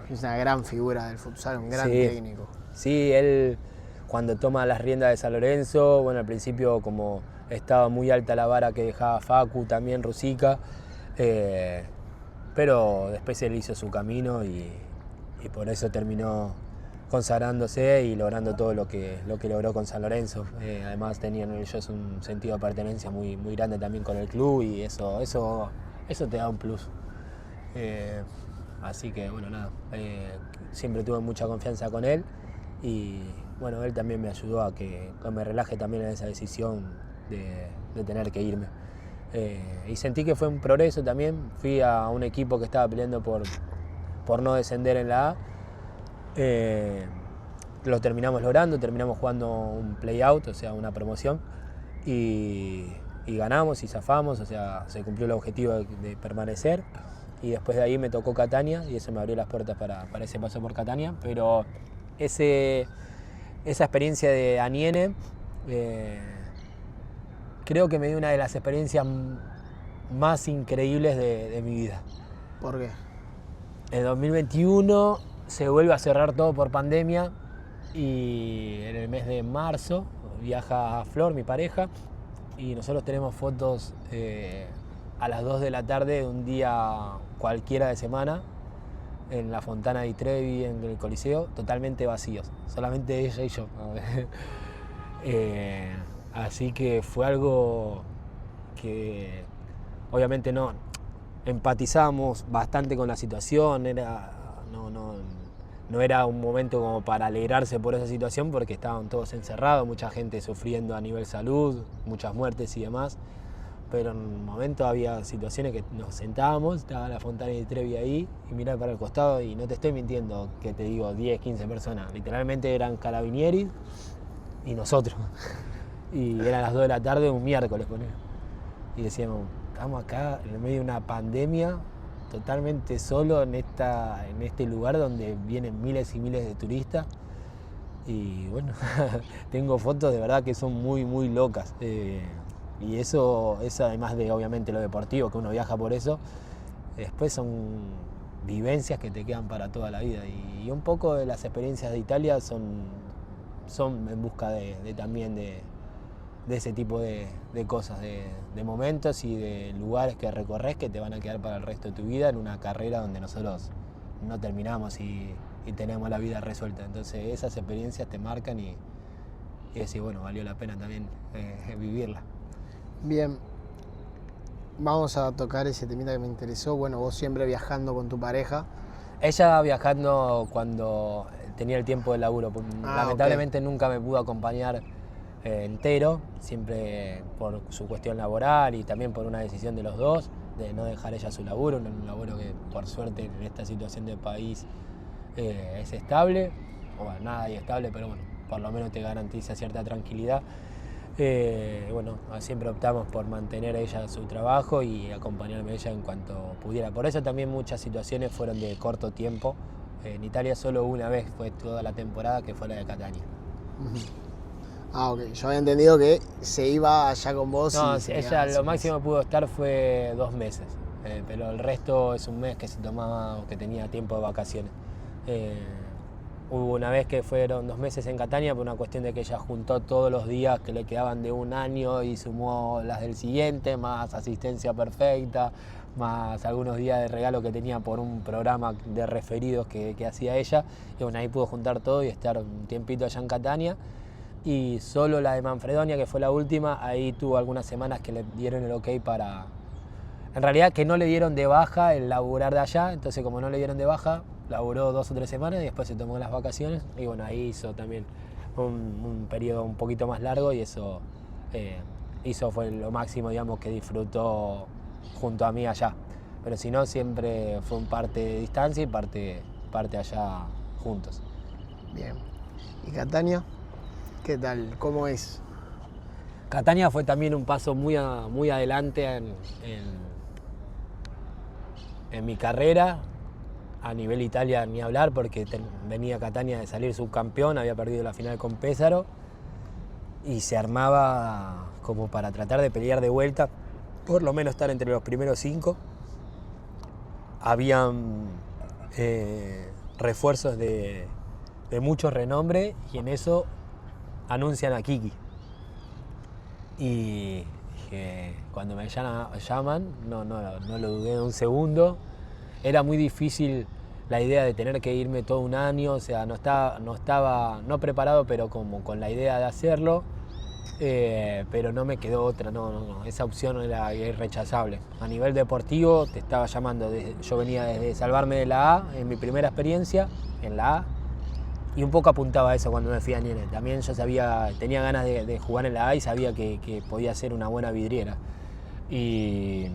es una gran figura del futsal, un gran técnico. Sí, él cuando toma las riendas de San Lorenzo, bueno, al principio como estaba muy alta la vara que dejaba Facu, también Rusica, pero después él hizo su camino y por eso terminó consagrándose y logrando todo lo que logró con San Lorenzo. Además tenían ellos un sentido de pertenencia muy, muy grande también con el club y eso te da un plus. Así que bueno, nada, siempre tuve mucha confianza con él y bueno, él también me ayudó a que me relaje también en esa decisión de tener que irme. Y sentí que fue un progreso también. Fui a un equipo que estaba peleando por no descender en la A. Lo terminamos logrando, terminamos jugando un play-out, o sea, una promoción, y ganamos y zafamos, o sea, se cumplió el objetivo de permanecer. Y después de ahí me tocó Catania y eso me abrió las puertas para ese paso por Catania. Pero esa experiencia de Aniene creo que me dio una de las experiencias más increíbles de mi vida. ¿Por qué? En 2021 se vuelve a cerrar todo por pandemia y en el mes de marzo viaja Flor, mi pareja, y nosotros tenemos fotos a las 2 de la tarde de un día cualquiera de semana en la Fontana di Trevi, en el Coliseo, totalmente vacíos, solamente ella y yo. Así que fue algo que obviamente no empatizamos bastante con la situación, no era un momento como para alegrarse por esa situación porque estaban todos encerrados, mucha gente sufriendo a nivel salud, muchas muertes y demás, pero en un momento había situaciones que nos sentábamos, estaba la Fontana di Trevi ahí y miraba para el costado y no te estoy mintiendo que te digo 10, 15 personas, literalmente eran carabinieri y nosotros. Y eran las 2 de la tarde, un miércoles, y decíamos, estamos acá en medio de una pandemia, totalmente solo en este lugar donde vienen miles y miles de turistas. Y bueno, tengo fotos de verdad que son muy, muy locas. Y eso además de obviamente lo deportivo, que uno viaja por eso, después son vivencias que te quedan para toda la vida. Y un poco de las experiencias de Italia son en busca también de ese tipo de cosas, de momentos y de lugares que recorres que te van a quedar para el resto de tu vida en una carrera donde nosotros no terminamos y tenemos la vida resuelta. Entonces esas experiencias te marcan y decís, bueno, valió la pena también vivirla. Bien, vamos a tocar ese temita que me interesó. Bueno, vos siempre viajando con tu pareja. Ella viajando cuando tenía el tiempo del laburo. Lamentablemente nunca me pudo acompañar entero, siempre por su cuestión laboral y también por una decisión de los dos, de no dejar ella su laburo, un laburo que por suerte en esta situación del país es estable, o bueno, nada y estable, pero bueno, por lo menos te garantiza cierta tranquilidad. Bueno, siempre optamos por mantener ella su trabajo y acompañarme a ella en cuanto pudiera. Por eso también muchas situaciones fueron de corto tiempo. En Italia solo una vez fue toda la temporada, que fue la de Catania. Ok. Yo había entendido que se iba allá con vos. No, ella lo máximo que pudo estar fue 2 meses, pero el resto es un mes que se tomaba o que tenía tiempo de vacaciones. Hubo una vez que fueron 2 meses en Catania por una cuestión de que ella juntó todos los días que le quedaban de un año y sumó las del siguiente, más asistencia perfecta, más algunos días de regalo que tenía por un programa de referidos que hacía ella. Y bueno, ahí pudo juntar todo y estar un tiempito allá en Catania. Y solo la de Manfredonia, que fue la última, ahí tuvo algunas semanas que le dieron el ok para... En realidad que no le dieron de baja el laburar de allá, entonces como no le dieron de baja, laburó 2 o 3 semanas y después se tomó las vacaciones. Y bueno, ahí hizo también un periodo un poquito más largo y eso fue lo máximo, digamos, que disfrutó junto a mí allá. Pero si no, siempre fue un parte de distancia y parte allá juntos. Bien. ¿Y Catania? ¿Qué tal? ¿Cómo es? Catania fue también un paso muy adelante en mi carrera. A nivel Italia ni hablar, porque venía Catania de salir subcampeón, había perdido la final con Pesaro y se armaba como para tratar de pelear de vuelta, por lo menos estar entre los primeros 5. Habían refuerzos de mucho renombre y en eso anuncian a Kiki. Y cuando me llaman, no lo dudé un segundo. era muy difícil la idea de tener que irme todo un año, o sea, no estaba preparado, pero como con la idea de hacerlo, pero no me quedó otra, no, esa opción era irrechazable. A nivel deportivo te estaba llamando, yo venía desde salvarme de la A, en mi primera experiencia en la A, y un poco apuntaba a eso cuando me fui a Niene. También yo tenía ganas de jugar en la A y sabía que podía ser una buena vidriera. Y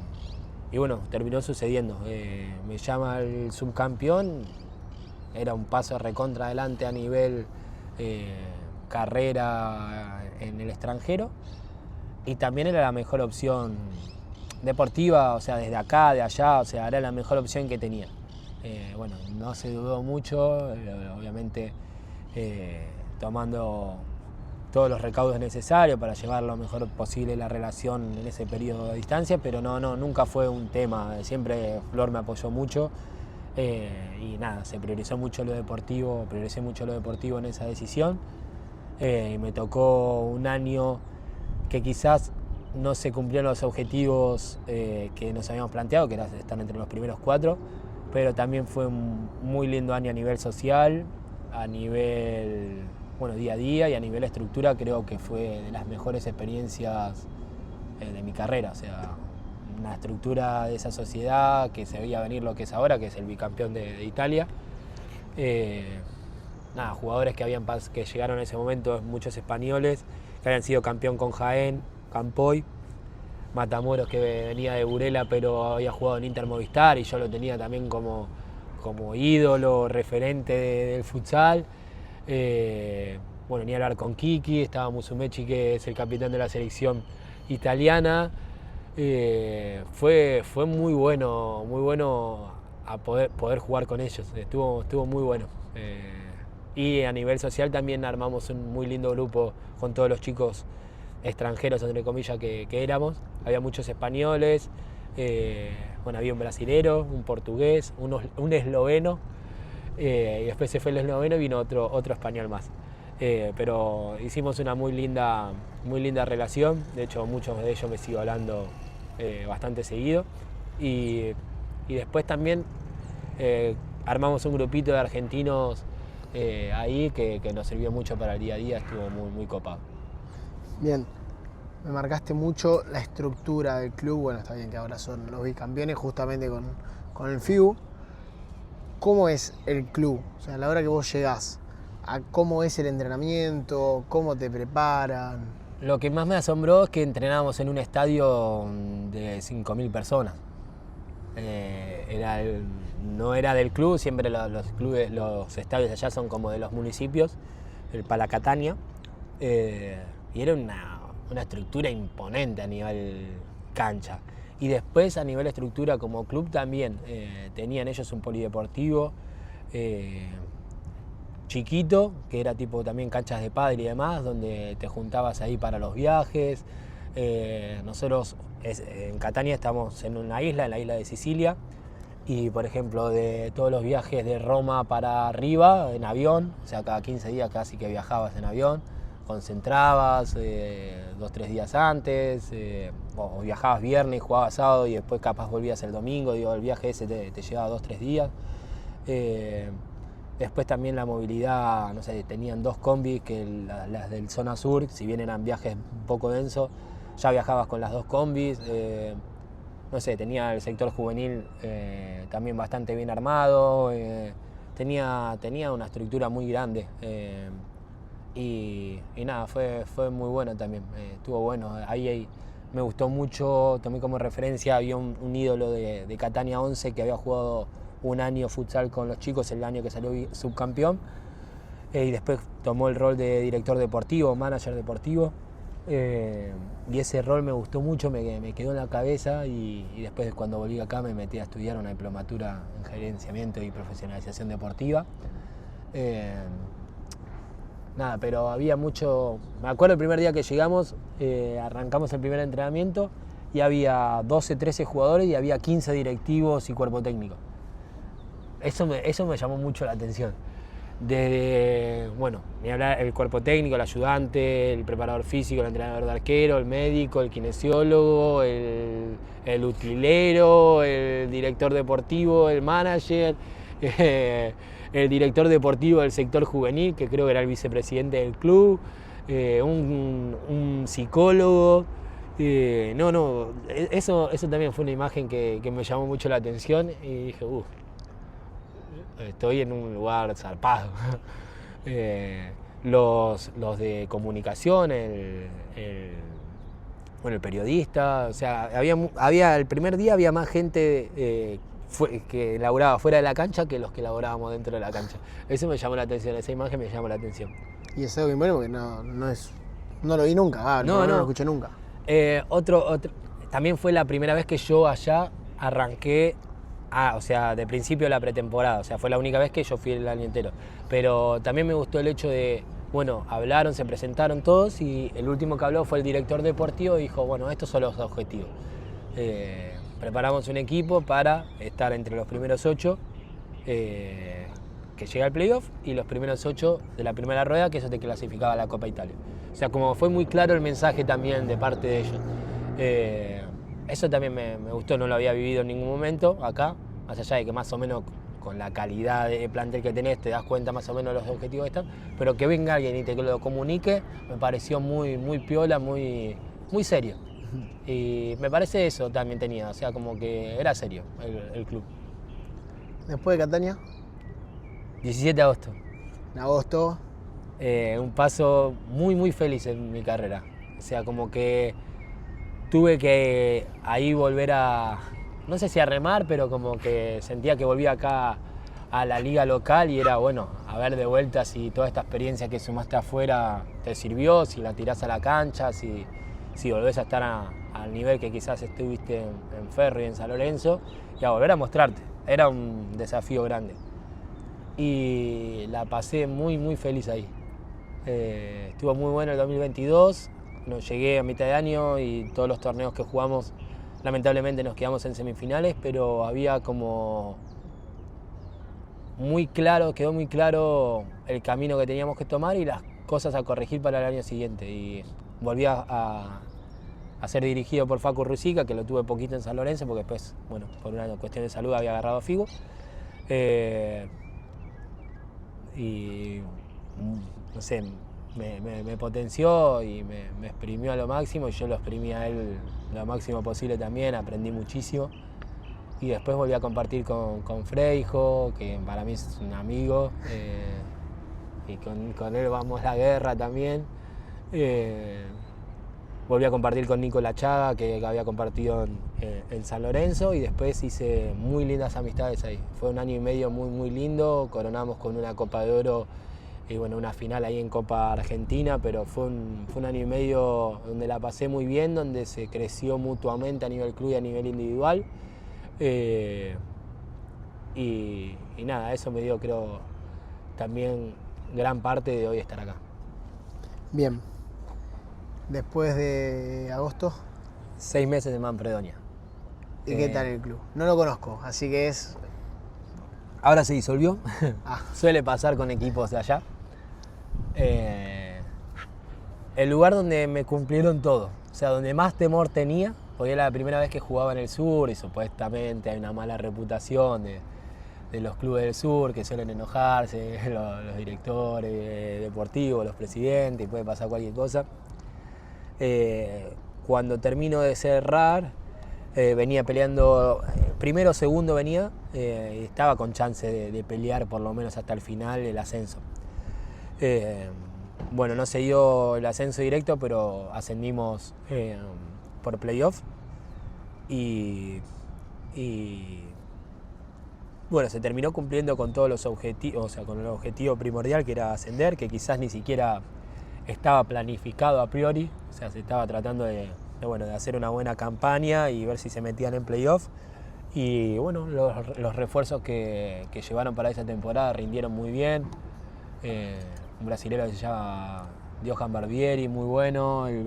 bueno, terminó sucediendo. Me llama el subcampeón, era un paso recontra adelante a nivel carrera en el extranjero, y también era la mejor opción deportiva, o sea, desde acá, de allá, o sea, era la mejor opción que tenía. Bueno, no se dudó mucho, obviamente tomando todos los recaudos necesarios para llevar lo mejor posible la relación en ese periodo de distancia, pero nunca fue un tema, siempre Flor me apoyó mucho, y nada, prioricé mucho lo deportivo en esa decisión, y me tocó un año que quizás no se cumplieron los objetivos que nos habíamos planteado, que era estar entre los primeros 4, pero también fue un muy lindo año a nivel social, a nivel día a día, y a nivel estructura creo que fue de las mejores experiencias de mi carrera. O sea, una estructura de esa sociedad que se veía venir lo que es ahora, que es el bicampeón de Italia. Jugadores que llegaron en ese momento, muchos españoles, que habían sido campeón con Jaén, Campoy, Matamoros, que venía de Burela pero había jugado en Inter Movistar y yo lo tenía también como ídolo, referente del futsal. Ni hablar con Kiki, estaba Musumeci, que es el capitán de la selección italiana. Fue muy bueno a poder jugar con ellos, estuvo muy bueno. Y a nivel social también armamos un muy lindo grupo con todos los chicos extranjeros, entre comillas, que éramos. Había muchos españoles, había un brasilero, un portugués, un esloveno, y después se fue el esloveno y vino otro español más. Pero hicimos una muy linda relación, de hecho muchos de ellos me sigo hablando bastante seguido. Y después también armamos un grupito de argentinos ahí que nos sirvió mucho para el día a día, estuvo muy copado. Bien, me marcaste mucho la estructura del club. Bueno, está bien que ahora son los bicampeones justamente con el FIU. ¿Cómo es el club? O sea, a la hora que vos llegás, ¿a cómo es el entrenamiento? ¿Cómo te preparan? Lo que más me asombró es que entrenábamos en un estadio de 5.000 personas. No era del club, siempre los estadios allá son como de los municipios, el Palacatania, y era una estructura imponente a nivel cancha. Y después a nivel estructura como club también, tenían ellos un polideportivo chiquito, que era tipo también canchas de pádel y demás, donde te juntabas ahí para los viajes. Nosotros en Catania estamos en una isla, en la isla de Sicilia, y por ejemplo de todos los viajes de Roma para arriba en avión, o sea, cada 15 días casi que viajabas en avión, concentrabas 2-3 días antes, o viajabas viernes y jugabas sábado y después capaz volvías el domingo, el viaje ese te llevaba 2-3 días. Después también la movilidad, no sé, tenían 2 combis, que las del zona sur, si bien eran viajes un poco densos, ya viajabas con las 2 combis. No sé, tenía el sector juvenil también bastante bien armado, tenía una estructura muy grande. Y nada, fue muy bueno también, estuvo bueno. Ahí me gustó mucho, tomé como referencia, había un ídolo de Catania 11 que había jugado un año futsal con los chicos, el año que salió subcampeón, y después tomó el rol de director deportivo, manager deportivo, y ese rol me gustó mucho, me quedó en la cabeza, y después cuando volví acá me metí a estudiar una diplomatura en gerenciamiento y profesionalización deportiva. Pero había mucho. Me acuerdo el primer día que llegamos, arrancamos el primer entrenamiento y había 12, 13 jugadores y había 15 directivos y cuerpo técnico. Eso me llamó mucho la atención. desde, bueno, ni hablar el cuerpo técnico, el ayudante, el preparador físico, el entrenador de arquero, el médico, el kinesiólogo, el utilero, el director deportivo, el manager, el director deportivo del sector juvenil, que creo que era el vicepresidente del club, un psicólogo. Eso también fue una imagen que me llamó mucho la atención y dije, estoy en un lugar zarpado. Los de comunicación, el periodista, o sea, el primer día había más gente que laburaba fuera de la cancha que los que laburábamos dentro de la cancha. Eso me llamó la atención, esa imagen me llamó la atención. Y es algo bien bueno porque no lo vi nunca, no lo escuché nunca. También fue la primera vez que yo allá arranqué, o sea, de principio de la pretemporada, o sea, fue la única vez que yo fui el año entero. Pero también me gustó el hecho de, bueno, hablaron, se presentaron todos y el último que habló fue el director deportivo y dijo, bueno, estos son los objetivos. Preparamos un equipo para estar entre los primeros 8 que llega al playoff y los primeros 8 de la primera rueda, que eso te clasificaba a la Copa Italia. O sea, como fue muy claro el mensaje también de parte de ellos. Eso también me gustó, no lo había vivido en ningún momento acá, más allá de que más o menos con la calidad de plantel que tenés te das cuenta más o menos de los objetivos que están, pero que venga alguien y te lo comunique me pareció muy, muy piola, muy, muy serio. Y me parece eso también tenía, o sea, como que era serio el club. Después de Catania, 17 de agosto. En agosto. Un paso muy, muy feliz en mi carrera. O sea, como que tuve que ahí volver a, no sé si a remar, pero como que sentía que volvía acá a la liga local y era, bueno, a ver de vuelta si toda esta experiencia que sumaste afuera te sirvió, si la tirás a la cancha, si volvés a estar al nivel que quizás estuviste en Ferro y en San Lorenzo, y a volver a mostrarte. Era un desafío grande. Y la pasé muy, muy feliz ahí. Estuvo muy bueno el 2022, llegué a mitad de año y todos los torneos que jugamos, lamentablemente nos quedamos en semifinales, pero había como quedó muy claro el camino que teníamos que tomar y las cosas a corregir para el año siguiente. Y volví a ser dirigido por Facu Rusica, que lo tuve poquito en San Lorenzo, porque después, bueno, por una cuestión de salud había agarrado a Figo. Y no sé, me potenció y me exprimió a lo máximo y yo lo exprimí a él lo máximo posible también, aprendí muchísimo. Y después volví a compartir con Freijo, que para mí es un amigo, y con él vamos a la guerra también. Volví a compartir con Nico Lachaga, que había compartido en San Lorenzo, y después hice muy lindas amistades ahí. Fue un año y medio muy, muy lindo, coronamos con una Copa de Oro y bueno, una final ahí en Copa Argentina, pero fue un año y medio donde la pasé muy bien, donde se creció mutuamente a nivel club y a nivel individual. Y nada, eso me dio, creo, también gran parte de hoy estar acá. Bien. Después de agosto. 6 meses de Manfredonia. ¿Y qué tal el club? No lo conozco, así que es... Ahora se disolvió. Ah. Suele pasar con equipos de allá. El lugar donde me cumplieron todo. O sea, donde más temor tenía, porque era la primera vez que jugaba en el sur y supuestamente hay una mala reputación de los clubes del sur que suelen enojarse, los directores deportivos, los presidentes, y puede pasar cualquier cosa. Cuando termino de cerrar, venía peleando, primero o segundo venía, y estaba con chance de pelear por lo menos hasta el final el ascenso. Bueno, no se dio el ascenso directo, pero ascendimos por playoff y bueno, se terminó cumpliendo con todos los objetivos, o sea, con el objetivo primordial que era ascender, que quizás ni siquiera estaba planificado a priori, o sea, se estaba tratando de hacer una buena campaña y ver si se metían en playoff. Y bueno, los refuerzos que llevaron para esa temporada rindieron muy bien. Un brasilero que se llama Johan Barbieri, muy bueno, el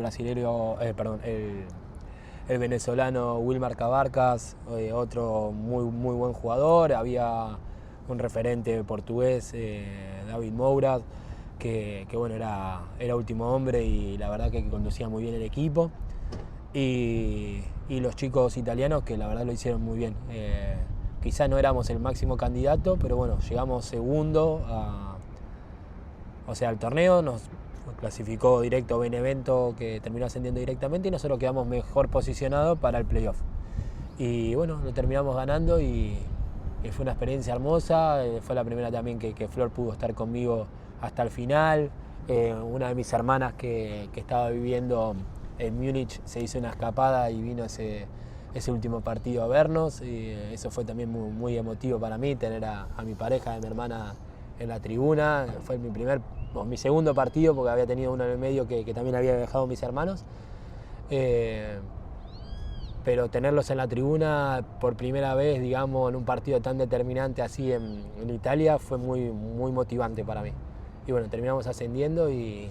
venezolano Wilmar Cabarcas, otro muy, muy buen jugador. Había un referente portugués, David Moura, que bueno, era último hombre y la verdad que conducía muy bien el equipo. Y los chicos italianos que la verdad lo hicieron muy bien. Quizás no éramos el máximo candidato, pero bueno, llegamos segundo al torneo, nos clasificó directo Benevento, que terminó ascendiendo directamente, y nosotros quedamos mejor posicionados para el playoff. Y bueno, lo terminamos ganando y fue una experiencia hermosa. Fue la primera también que Flor pudo estar conmigo hasta el final. Una de mis hermanas que estaba viviendo en Múnich se hizo una escapada y vino ese último partido a vernos, y eso fue también muy emotivo para mí, tener a mi pareja, a mi hermana en la tribuna. Fue mi segundo partido, porque había tenido uno en el medio que también había dejado mis hermanos. Pero tenerlos en la tribuna por primera vez, digamos, en un partido tan determinante así en Italia, fue muy motivante para mí. Y bueno, terminamos ascendiendo y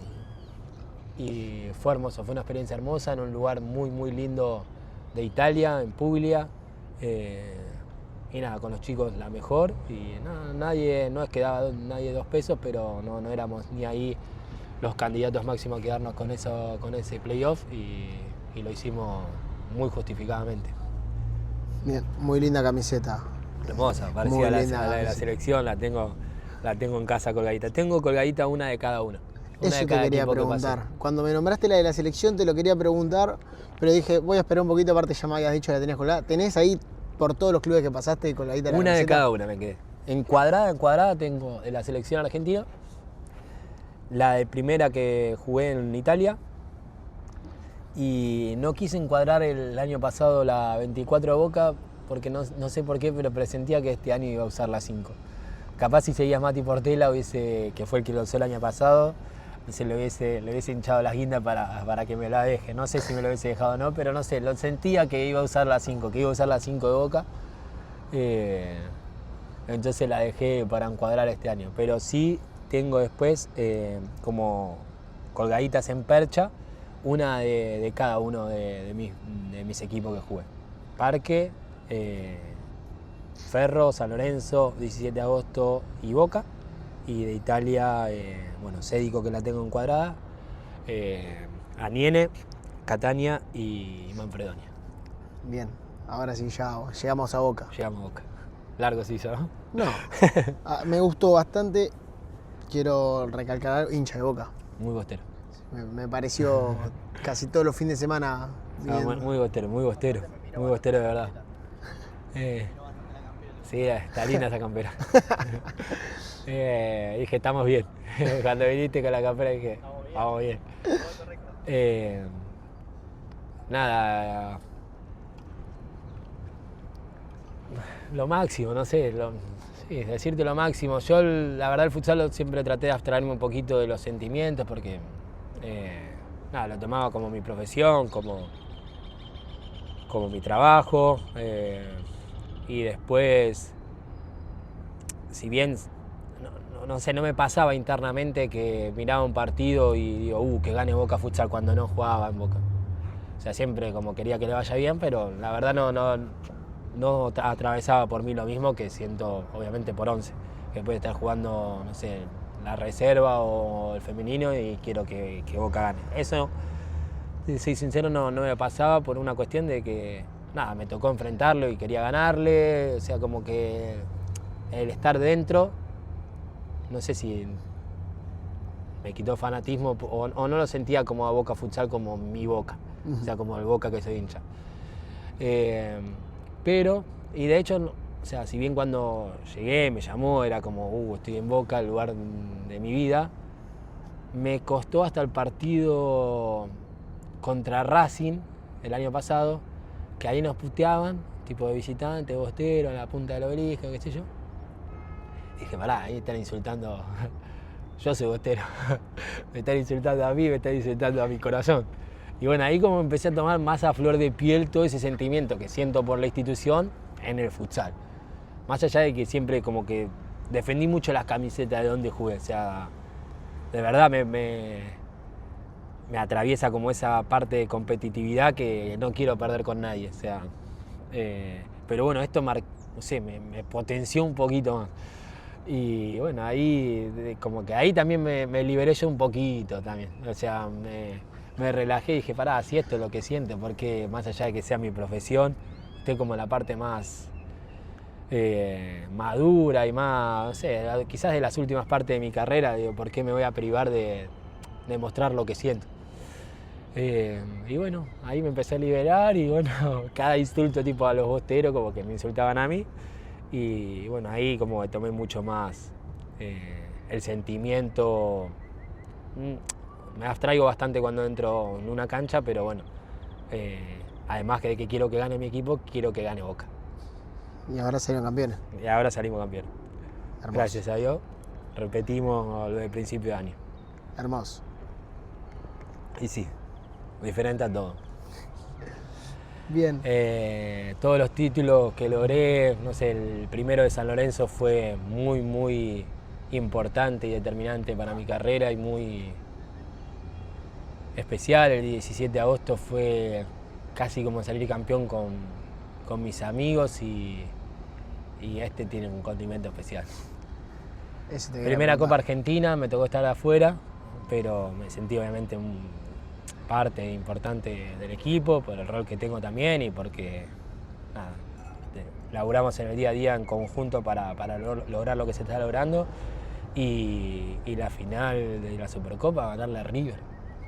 fue hermoso, fue una experiencia hermosa en un lugar muy lindo de Italia, en Puglia. Y nada, con los chicos la mejor. Y no es que daba nadie 2 pesos, pero no éramos ni ahí los candidatos máximos a quedarnos con ese playoff, y lo hicimos muy justificadamente. Bien, muy linda camiseta. Hermosa, parecida a la de la selección, la tengo en casa colgadita. Tengo colgadita una de cada uno. Eso te quería preguntar. Cuando me nombraste la de la selección te lo quería preguntar, pero dije, voy a esperar un poquito, aparte ya me habías dicho que la tenías colgada. ¿Tenés ahí por todos los clubes que pasaste colgadita la una camiseta? De cada una me quedé. Encuadrada tengo de la selección argentina, la de primera que jugué en Italia, y no quise encuadrar el año pasado la 24 de Boca, porque no sé por qué, pero presentía que este año iba a usar la 5. Capaz si seguía Mati Portela, que fue el que lo usó el año pasado, le hubiese hinchado las guindas para que me la deje. No sé si me lo hubiese dejado o no, pero no sé, lo sentía que iba a usar la 5, que iba a usar la 5 de Boca. Entonces la dejé para encuadrar este año. Pero sí tengo después como colgaditas en percha, una de cada uno de mis equipos que jugué. Parque, Ferro, San Lorenzo, 17 de agosto y Boca. Y de Italia, Sédico, que la tengo encuadrada, Aniene, Catania y Manfredonia. Bien, ahora sí ya llegamos a Boca. Llegamos a Boca. Largo se hizo, ¿no? No, me gustó bastante. Quiero recalcar algo, hincha de Boca. Muy bostero. Me pareció casi todos los fines de semana. Muy bostero de verdad. Sí, está linda esa campera. Dije, estamos bien. Cuando viniste con la campera dije, vamos bien. Nada, lo máximo, no sé, decirte lo máximo. Yo la verdad el futsal siempre traté de abstraerme un poquito de los sentimientos, porque lo tomaba como mi profesión, como mi trabajo. Y después, si bien, no sé, no me pasaba internamente que miraba un partido y digo, que gane Boca futsal, cuando no jugaba en Boca. O sea, siempre como quería que le vaya bien, pero la verdad no atravesaba por mí lo mismo que siento, obviamente, por 11. Que puede estar jugando, no sé, la reserva o el femenino y quiero que Boca gane. Eso, si soy sincero, no me pasaba por una cuestión de que, me tocó enfrentarlo y quería ganarle. O sea, como que el estar dentro, no sé si me quitó fanatismo o no lo sentía como a Boca Futsal como mi Boca, o sea, como el Boca que soy hincha. Pero, y de hecho, o sea, si bien cuando llegué me llamó, era como, estoy en Boca, el lugar de mi vida, me costó hasta el partido contra Racing el año pasado, que ahí nos puteaban, tipo de visitante, bostero, a la punta del obelisco, qué sé yo. Dije, pará, ahí están insultando, yo soy bostero, me están insultando a mí, me están insultando a mi corazón. Y bueno, ahí como empecé a tomar más a flor de piel todo ese sentimiento que siento por la institución en el futsal. Más allá de que siempre como que defendí mucho las camisetas de donde jugué, o sea, de verdad me atraviesa como esa parte de competitividad que no quiero perder con nadie, o sea, pero bueno, esto me potenció un poquito más. Y bueno, ahí como que ahí también me liberé yo un poquito también. O sea, me relajé y dije, pará, si esto es lo que siento, porque más allá de que sea mi profesión, estoy como en la parte más madura y más, no sé, quizás de las últimas partes de mi carrera, digo, ¿por qué me voy a privar de mostrar lo que siento? Y bueno, ahí me empecé a liberar y bueno, cada insulto tipo a los bosteros como que me insultaban a mí. Y bueno, ahí como que tomé mucho más el sentimiento. Me abstraigo bastante cuando entro en una cancha, pero bueno, además de que quiero que gane mi equipo, quiero que gane Boca. Y ahora salieron campeones. Y ahora salimos campeones. Hermoso. Gracias a Dios, repetimos lo del principio de año. Hermoso. Y sí, diferente a todo. Bien. Todos los títulos que logré, no sé, el primero de San Lorenzo fue muy importante y determinante para mi carrera y muy especial. El 17 de agosto fue casi como salir campeón con mis amigos y este tiene un condimento especial. Primera Copa Argentina, me tocó estar afuera, pero me sentí obviamente parte importante del equipo, por el rol que tengo también y porque nada, laburamos en el día a día en conjunto para lograr lo que se está logrando y la final de la Supercopa, ganarle a River.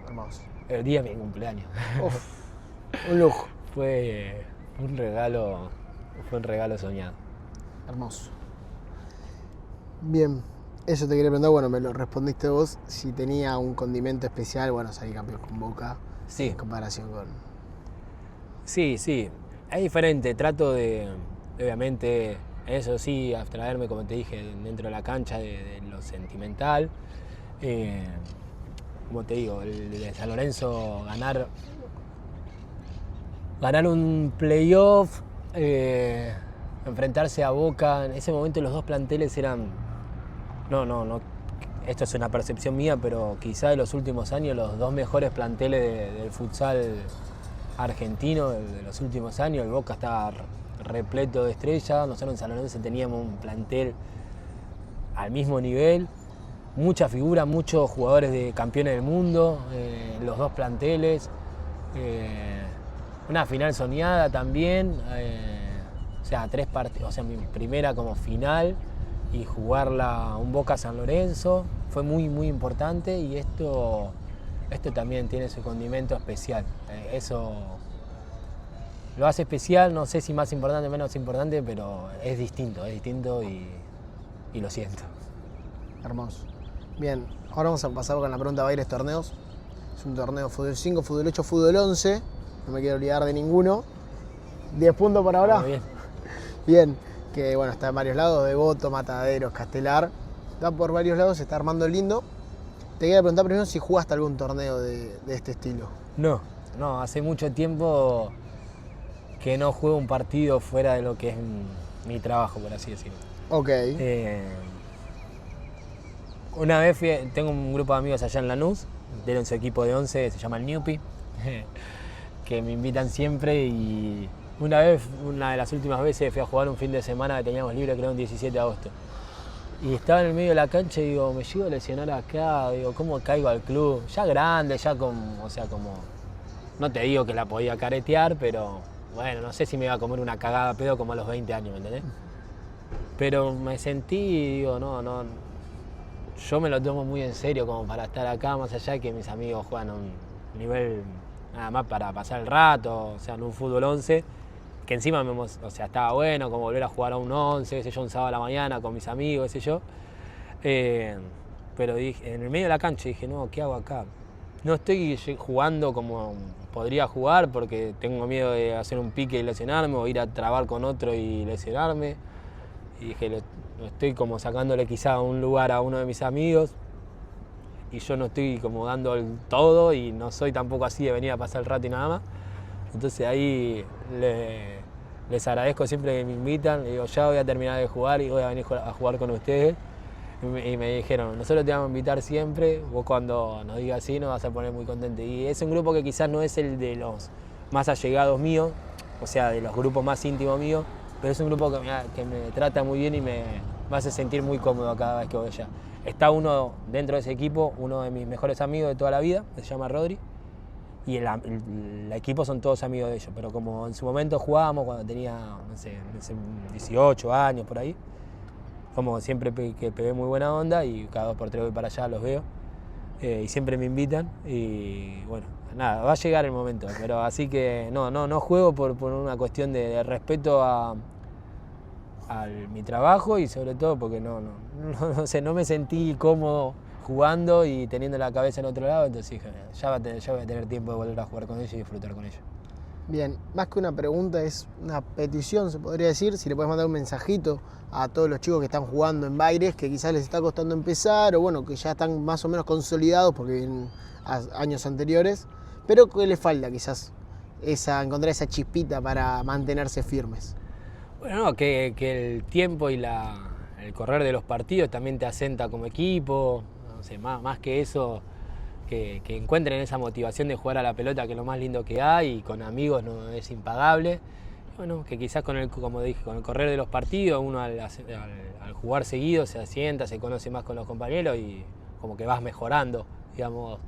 Hermoso. El día de mi cumpleaños. Uf, un lujo. Fue un regalo soñado. Hermoso. Bien, eso te quería preguntar, bueno, me lo respondiste vos, si tenía un condimento especial, bueno, salir campeón con Boca, sí. En comparación con... Sí, es diferente, trato de, obviamente, eso sí, abstraerme, como te dije, dentro de la cancha, de lo sentimental. Como te digo, el de San Lorenzo, ganar un playoff, enfrentarse a Boca, en ese momento los dos planteles eran, no, esto es una percepción mía, pero quizá de los últimos años los dos mejores planteles del futsal argentino de los últimos años. El Boca estaba repleto de estrellas, nosotros en San Lorenzo teníamos un plantel al mismo nivel, muchas figuras, muchos jugadores de campeones del mundo, los dos planteles, una final soñada también, o sea, 3 partidos, o sea, mi primera como final y jugarla un Boca San Lorenzo fue muy importante y esto también tiene su condimento especial. Eso lo hace especial, no sé si más importante o menos importante, pero es distinto y lo siento. Hermoso. Bien, ahora vamos a pasar con la pregunta de varios torneos. Es un torneo fútbol 5, fútbol 8, fútbol 11. No me quiero olvidar de ninguno. 10 puntos por ahora. Bien. Bien, que bueno, está en varios lados, Devoto, Mataderos, Castelar. Está por varios lados, se está armando lindo. Te quería preguntar primero si jugaste algún torneo de este estilo. No, hace mucho tiempo que no juego un partido fuera de lo que es mi trabajo, por así decirlo. Ok. Una vez tengo un grupo de amigos allá en Lanús, tienen su equipo de 11, se llama el Newpi, que me invitan siempre y una de las últimas veces fui a jugar un fin de semana que teníamos libre, creo, el 17 de agosto. Y estaba en el medio de la cancha y digo, me llego a lesionar acá, digo, ¿cómo caigo al club? Ya grande, ya como, no te digo que la podía caretear, pero bueno, no sé si me iba a comer una cagada a pedo como a los 20 años, ¿me entendés? Pero me sentí y digo, no, yo me lo tomo muy en serio como para estar acá, más allá de que mis amigos juegan a un nivel nada más para pasar el rato, o sea, en un fútbol 11, que encima estaba bueno, como volver a jugar a un 11, qué sé yo, un sábado a la mañana con mis amigos, qué sé yo. Pero dije, en el medio de la cancha dije, no, ¿qué hago acá? No estoy jugando como podría jugar porque tengo miedo de hacer un pique y lesionarme o ir a trabar con otro y lesionarme. Y dije, lo estoy como sacándole quizá un lugar a uno de mis amigos y yo no estoy como dando el todo y no soy tampoco así de venir a pasar el rato y nada más. Entonces ahí les agradezco siempre que me invitan, le digo, ya voy a terminar de jugar y voy a venir a jugar con ustedes. Y me dijeron, nosotros te vamos a invitar siempre, vos cuando nos digas sí nos vas a poner muy contento. Y es un grupo que quizás no es el de los más allegados míos, o sea, de los grupos más íntimos míos, pero es un grupo que me trata muy bien y me hace sentir muy cómodo cada vez que voy allá. Está uno dentro de ese equipo, uno de mis mejores amigos de toda la vida, se llama Rodri, y el equipo son todos amigos de ellos, pero como en su momento jugábamos cuando tenía, no sé, 18 años por ahí, como siempre que pegué muy buena onda y cada 2 por 3 voy para allá, los veo, y siempre me invitan y bueno, nada, va a llegar el momento, pero así que no juego por una cuestión de respeto a mi trabajo y sobre todo porque no me sentí cómodo jugando y teniendo la cabeza en otro lado, entonces dije, ya voy a tener tiempo de volver a jugar con ellos y disfrutar con ellos. Bien, más que una pregunta es una petición, se podría decir, si le puedes mandar un mensajito a todos los chicos que están jugando en Baires, que quizás les está costando empezar o bueno, que ya están más o menos consolidados porque vienen años anteriores, pero que les falta quizás encontrar esa chispita para mantenerse firmes. Bueno, no, que el tiempo y el correr de los partidos también te asenta como equipo, no sé, más que eso, que encuentren esa motivación de jugar a la pelota, que es lo más lindo que hay, y con amigos no es impagable. Bueno, que quizás como dije, con el correr de los partidos, uno al jugar seguido se asienta, se conoce más con los compañeros y como que vas mejorando, digamos,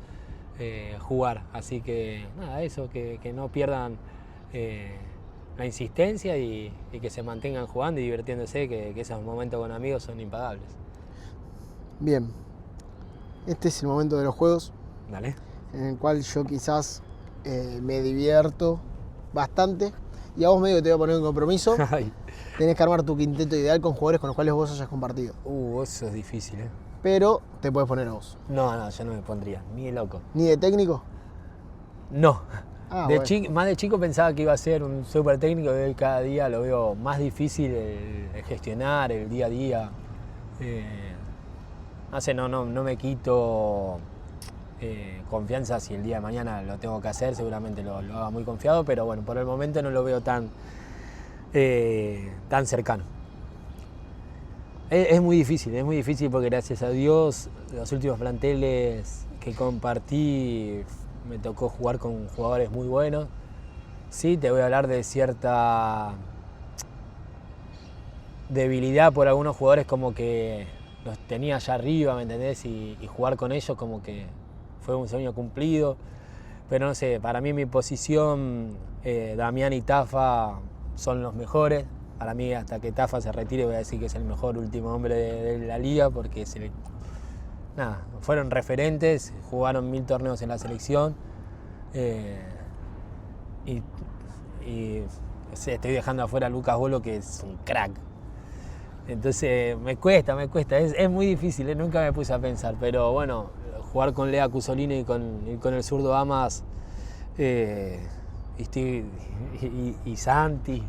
jugar. Así que nada, eso, que no pierdan la insistencia y que se mantengan jugando y divirtiéndose, que esos momentos con amigos son impagables. Bien, este es el momento de los juegos. Dale. En el cual yo quizás me divierto bastante y a vos medio te voy a poner un compromiso. Tenés que armar tu quinteto ideal con jugadores con los cuales vos hayas compartido. Eso es difícil, ¿eh? Pero te puedes poner a vos. No, yo no me pondría, ni de loco. ¿Ni de técnico? No. Bueno. Más de chico pensaba que iba a ser un súper técnico, y hoy cada día lo veo más difícil el gestionar, el día a día. No sé, no me quito confianza si el día de mañana lo tengo que hacer, seguramente lo haga muy confiado, pero bueno, por el momento no lo veo tan cercano. Es muy difícil porque gracias a Dios los últimos planteles que compartí me tocó jugar con jugadores muy buenos. Sí, te voy a hablar de cierta debilidad por algunos jugadores como que los tenía allá arriba, ¿me entendés? Y jugar con ellos como que fue un sueño cumplido. Pero no sé, para mí mi posición, Damián y Tafa son los mejores. Para mí hasta que Tafa se retire voy a decir que es el mejor último hombre de la liga porque fueron referentes, jugaron 1000 torneos en la selección estoy dejando afuera a Lucas Bolo, que es un crack. Entonces me cuesta, es muy difícil, nunca me puse a pensar, pero bueno, jugar con Lea Cusolino y con el zurdo Amas y Santi,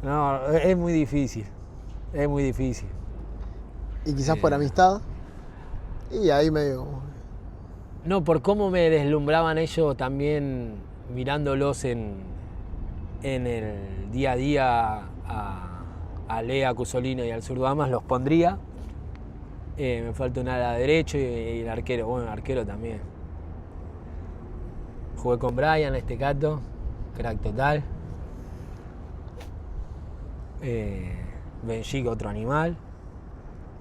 no, es muy difícil. Y quizás por amistad, y ahí medio... No, por cómo me deslumbraban ellos también mirándolos en el día a día a Lea Cusolino y al zurdo Amas, los pondría. Me falta un ala derecho y el arquero, bueno, el arquero también. Jugué con Brian, Estecato, crack total. Benjic, otro animal.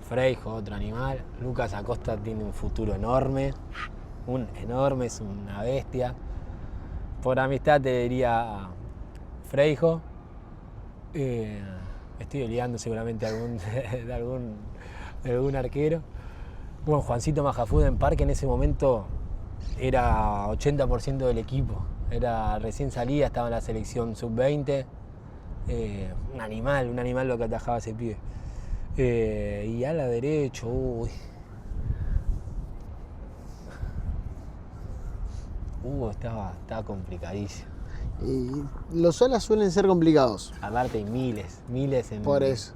Freijo, otro animal. Lucas Acosta tiene un futuro enorme. Es una bestia. Por amistad te diría Freijo. Estoy olvidando seguramente de algún arquero. Bueno, Juancito Majafuda en Parque en ese momento era 80% del equipo. Recién salía, estaba en la selección sub-20. Un animal lo que atajaba ese pibe. Y a la derecha, estaba complicadísimo. Y los alas suelen ser complicados. Aparte hay miles Por eso.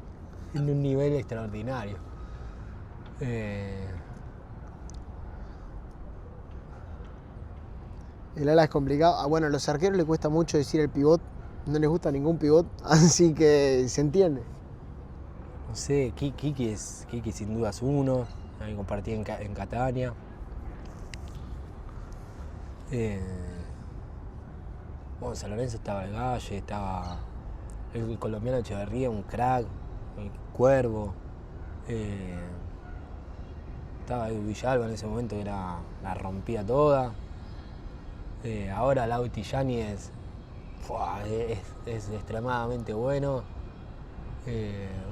En un nivel extraordinario. El ala es complicado. Bueno, a los arqueros les cuesta mucho decir el pivot. No les gusta ningún pivot, así que se entiende. No sé, Kiki sin duda es uno. Ahí compartí en Catania. Bueno, en San Lorenzo estaba el Galle, estaba el colombiano Echeverría, un crack, el Cuervo. Estaba Edu Villalba en ese momento que la rompía toda. Ahora Lauti Yáñez es extremadamente bueno.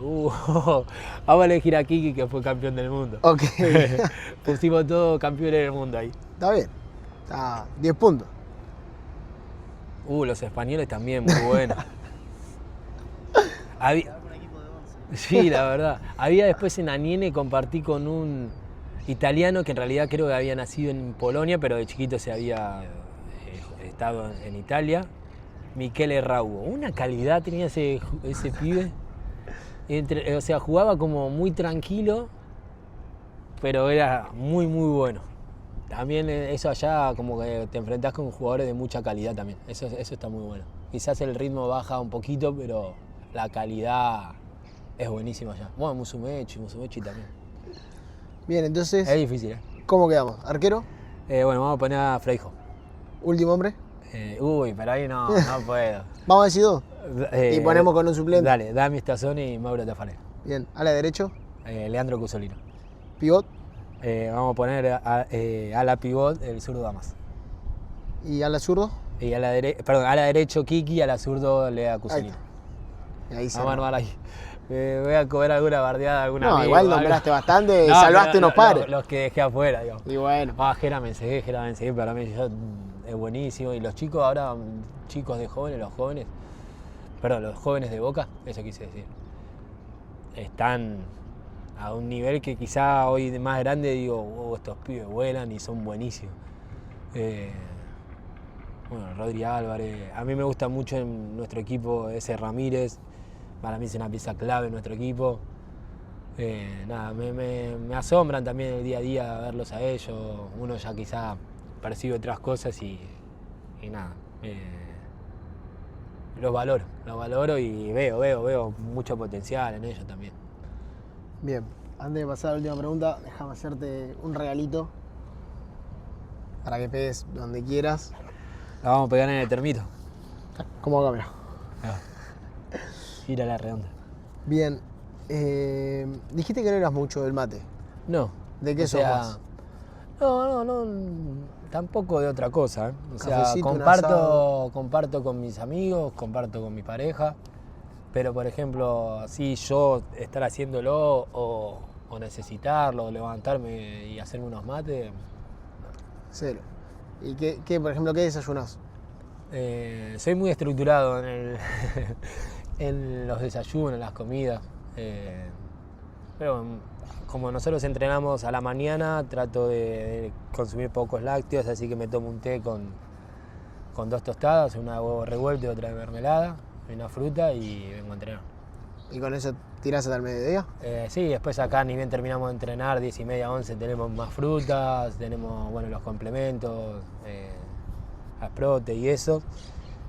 Vamos a elegir a Kiki, que fue campeón del mundo. Ok. Pusimos todos campeones del mundo ahí. Está bien. Está 10 puntos. Los españoles también, muy buenos. Sí, la verdad. Había después en Aniene, compartí con un italiano que en realidad creo que había nacido en Polonia, pero de chiquito se había estado en Italia. Michele Raugo. Una calidad tenía ese pibe. O sea, jugaba como muy tranquilo, pero era muy, muy bueno. También eso allá, como que te enfrentás con jugadores de mucha calidad también. Eso está muy bueno. Quizás el ritmo baja un poquito, pero la calidad es buenísima allá. Bueno, Musumeci también. Bien, entonces... Es difícil, ¿Cómo quedamos? ¿Arquero? Bueno, vamos a poner a Freijo. ¿Último hombre? Pero ahí no puedo. ¿Vamos a decir dos? Y ponemos con un suplente. Dale, Dami Stazzoni y Mauro Tafarel. Bien, ala derecho. Leandro Cusolino. Pivot. Vamos a poner a la pivot el zurdo Damas. ¿Y ala zurdo? Y a la derecho Kiki, a la zurdo Lea Cusolino. Ahí se vamos a armar ahí. Voy a cobrar alguna bardeada, alguna. No, amigo, igual nombraste bastante, salvaste unos pares. Los que dejé afuera, digamos. Y bueno. Jera Mensegué, para mí es buenísimo. Y los chicos ahora, chicos de jóvenes, los jóvenes de Boca, eso quise decir, están a un nivel que quizá hoy de más grande digo, estos pibes vuelan y son buenísimos. Rodri Álvarez, a mí me gusta mucho en nuestro equipo ese Ramírez, para mí es una pieza clave en nuestro equipo. Me asombran también el día a día verlos a ellos, uno ya quizá percibe otras cosas y nada. Los valoro y veo mucho potencial en ellos también. Bien, antes de pasar a la última pregunta, déjame hacerte un regalito para que pegues donde quieras. La vamos a pegar en el termito. ¿Cómo acá, mira? Gira la redonda. Bien, dijiste que no eras mucho del mate. No. ¿De qué sos más? No, tampoco de otra cosa. O sea, comparto con mis amigos, comparto con mi pareja, pero por ejemplo, así yo estar haciéndolo o necesitarlo, o levantarme y hacerme unos mates. Cero. ¿Y qué por ejemplo, qué desayunás? Soy muy estructurado en los desayunos, en las comidas. Pero como nosotros entrenamos a la mañana, trato de consumir pocos lácteos, así que me tomo un té con 2 tostadas, una de huevo revuelto y otra de mermelada, una fruta y vengo a entrenar. ¿Y con eso tirás hasta el mediodía? Sí, después acá ni bien terminamos de entrenar, 10:30, 11, tenemos más frutas, tenemos los complementos, las prote y eso.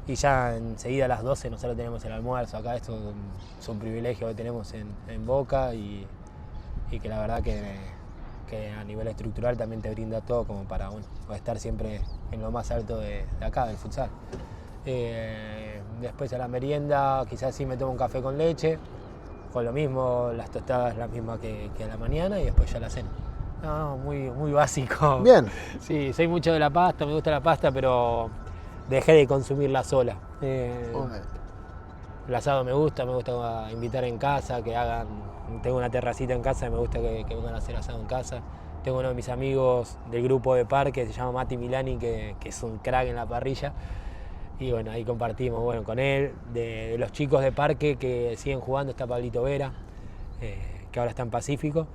Y ya enseguida a las 12 nosotros tenemos el almuerzo. Acá esto es un privilegio que tenemos en Boca y que la verdad que a nivel estructural también te brinda todo como para estar siempre en lo más alto de acá, del futsal. Después a la merienda quizás sí me tomo un café con leche, con lo mismo, las tostadas las mismas que a la mañana y después ya la cena. No, muy básico. Bien. Sí, soy mucho de la pasta, me gusta la pasta, pero dejé de consumirla sola. Okay. El asado me gusta invitar en casa, que hagan. Tengo una terracita en casa y me gusta que vengan a hacer asado en casa. Tengo uno de mis amigos del grupo de parque, se llama Mati Milani, que es un crack en la parrilla. Y ahí compartimos con él. De los chicos de parque que siguen jugando está Pablito Vera, que ahora está en Pacífico.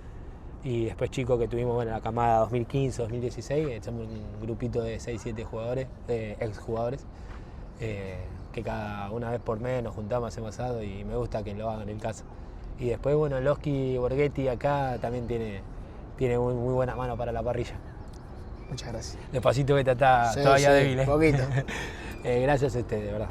Y después chicos que tuvimos la camada 2015, 2016, somos un grupito de 6-7 jugadores, exjugadores, que cada una vez por mes nos juntamos, hacemos asado y me gusta que lo hagan en casa. Y después, Losky Borghetti acá también tiene muy buena mano para la parrilla. Muchas gracias. Despacito Beta está todavía débil. Poquito. Gracias a ustedes, de verdad.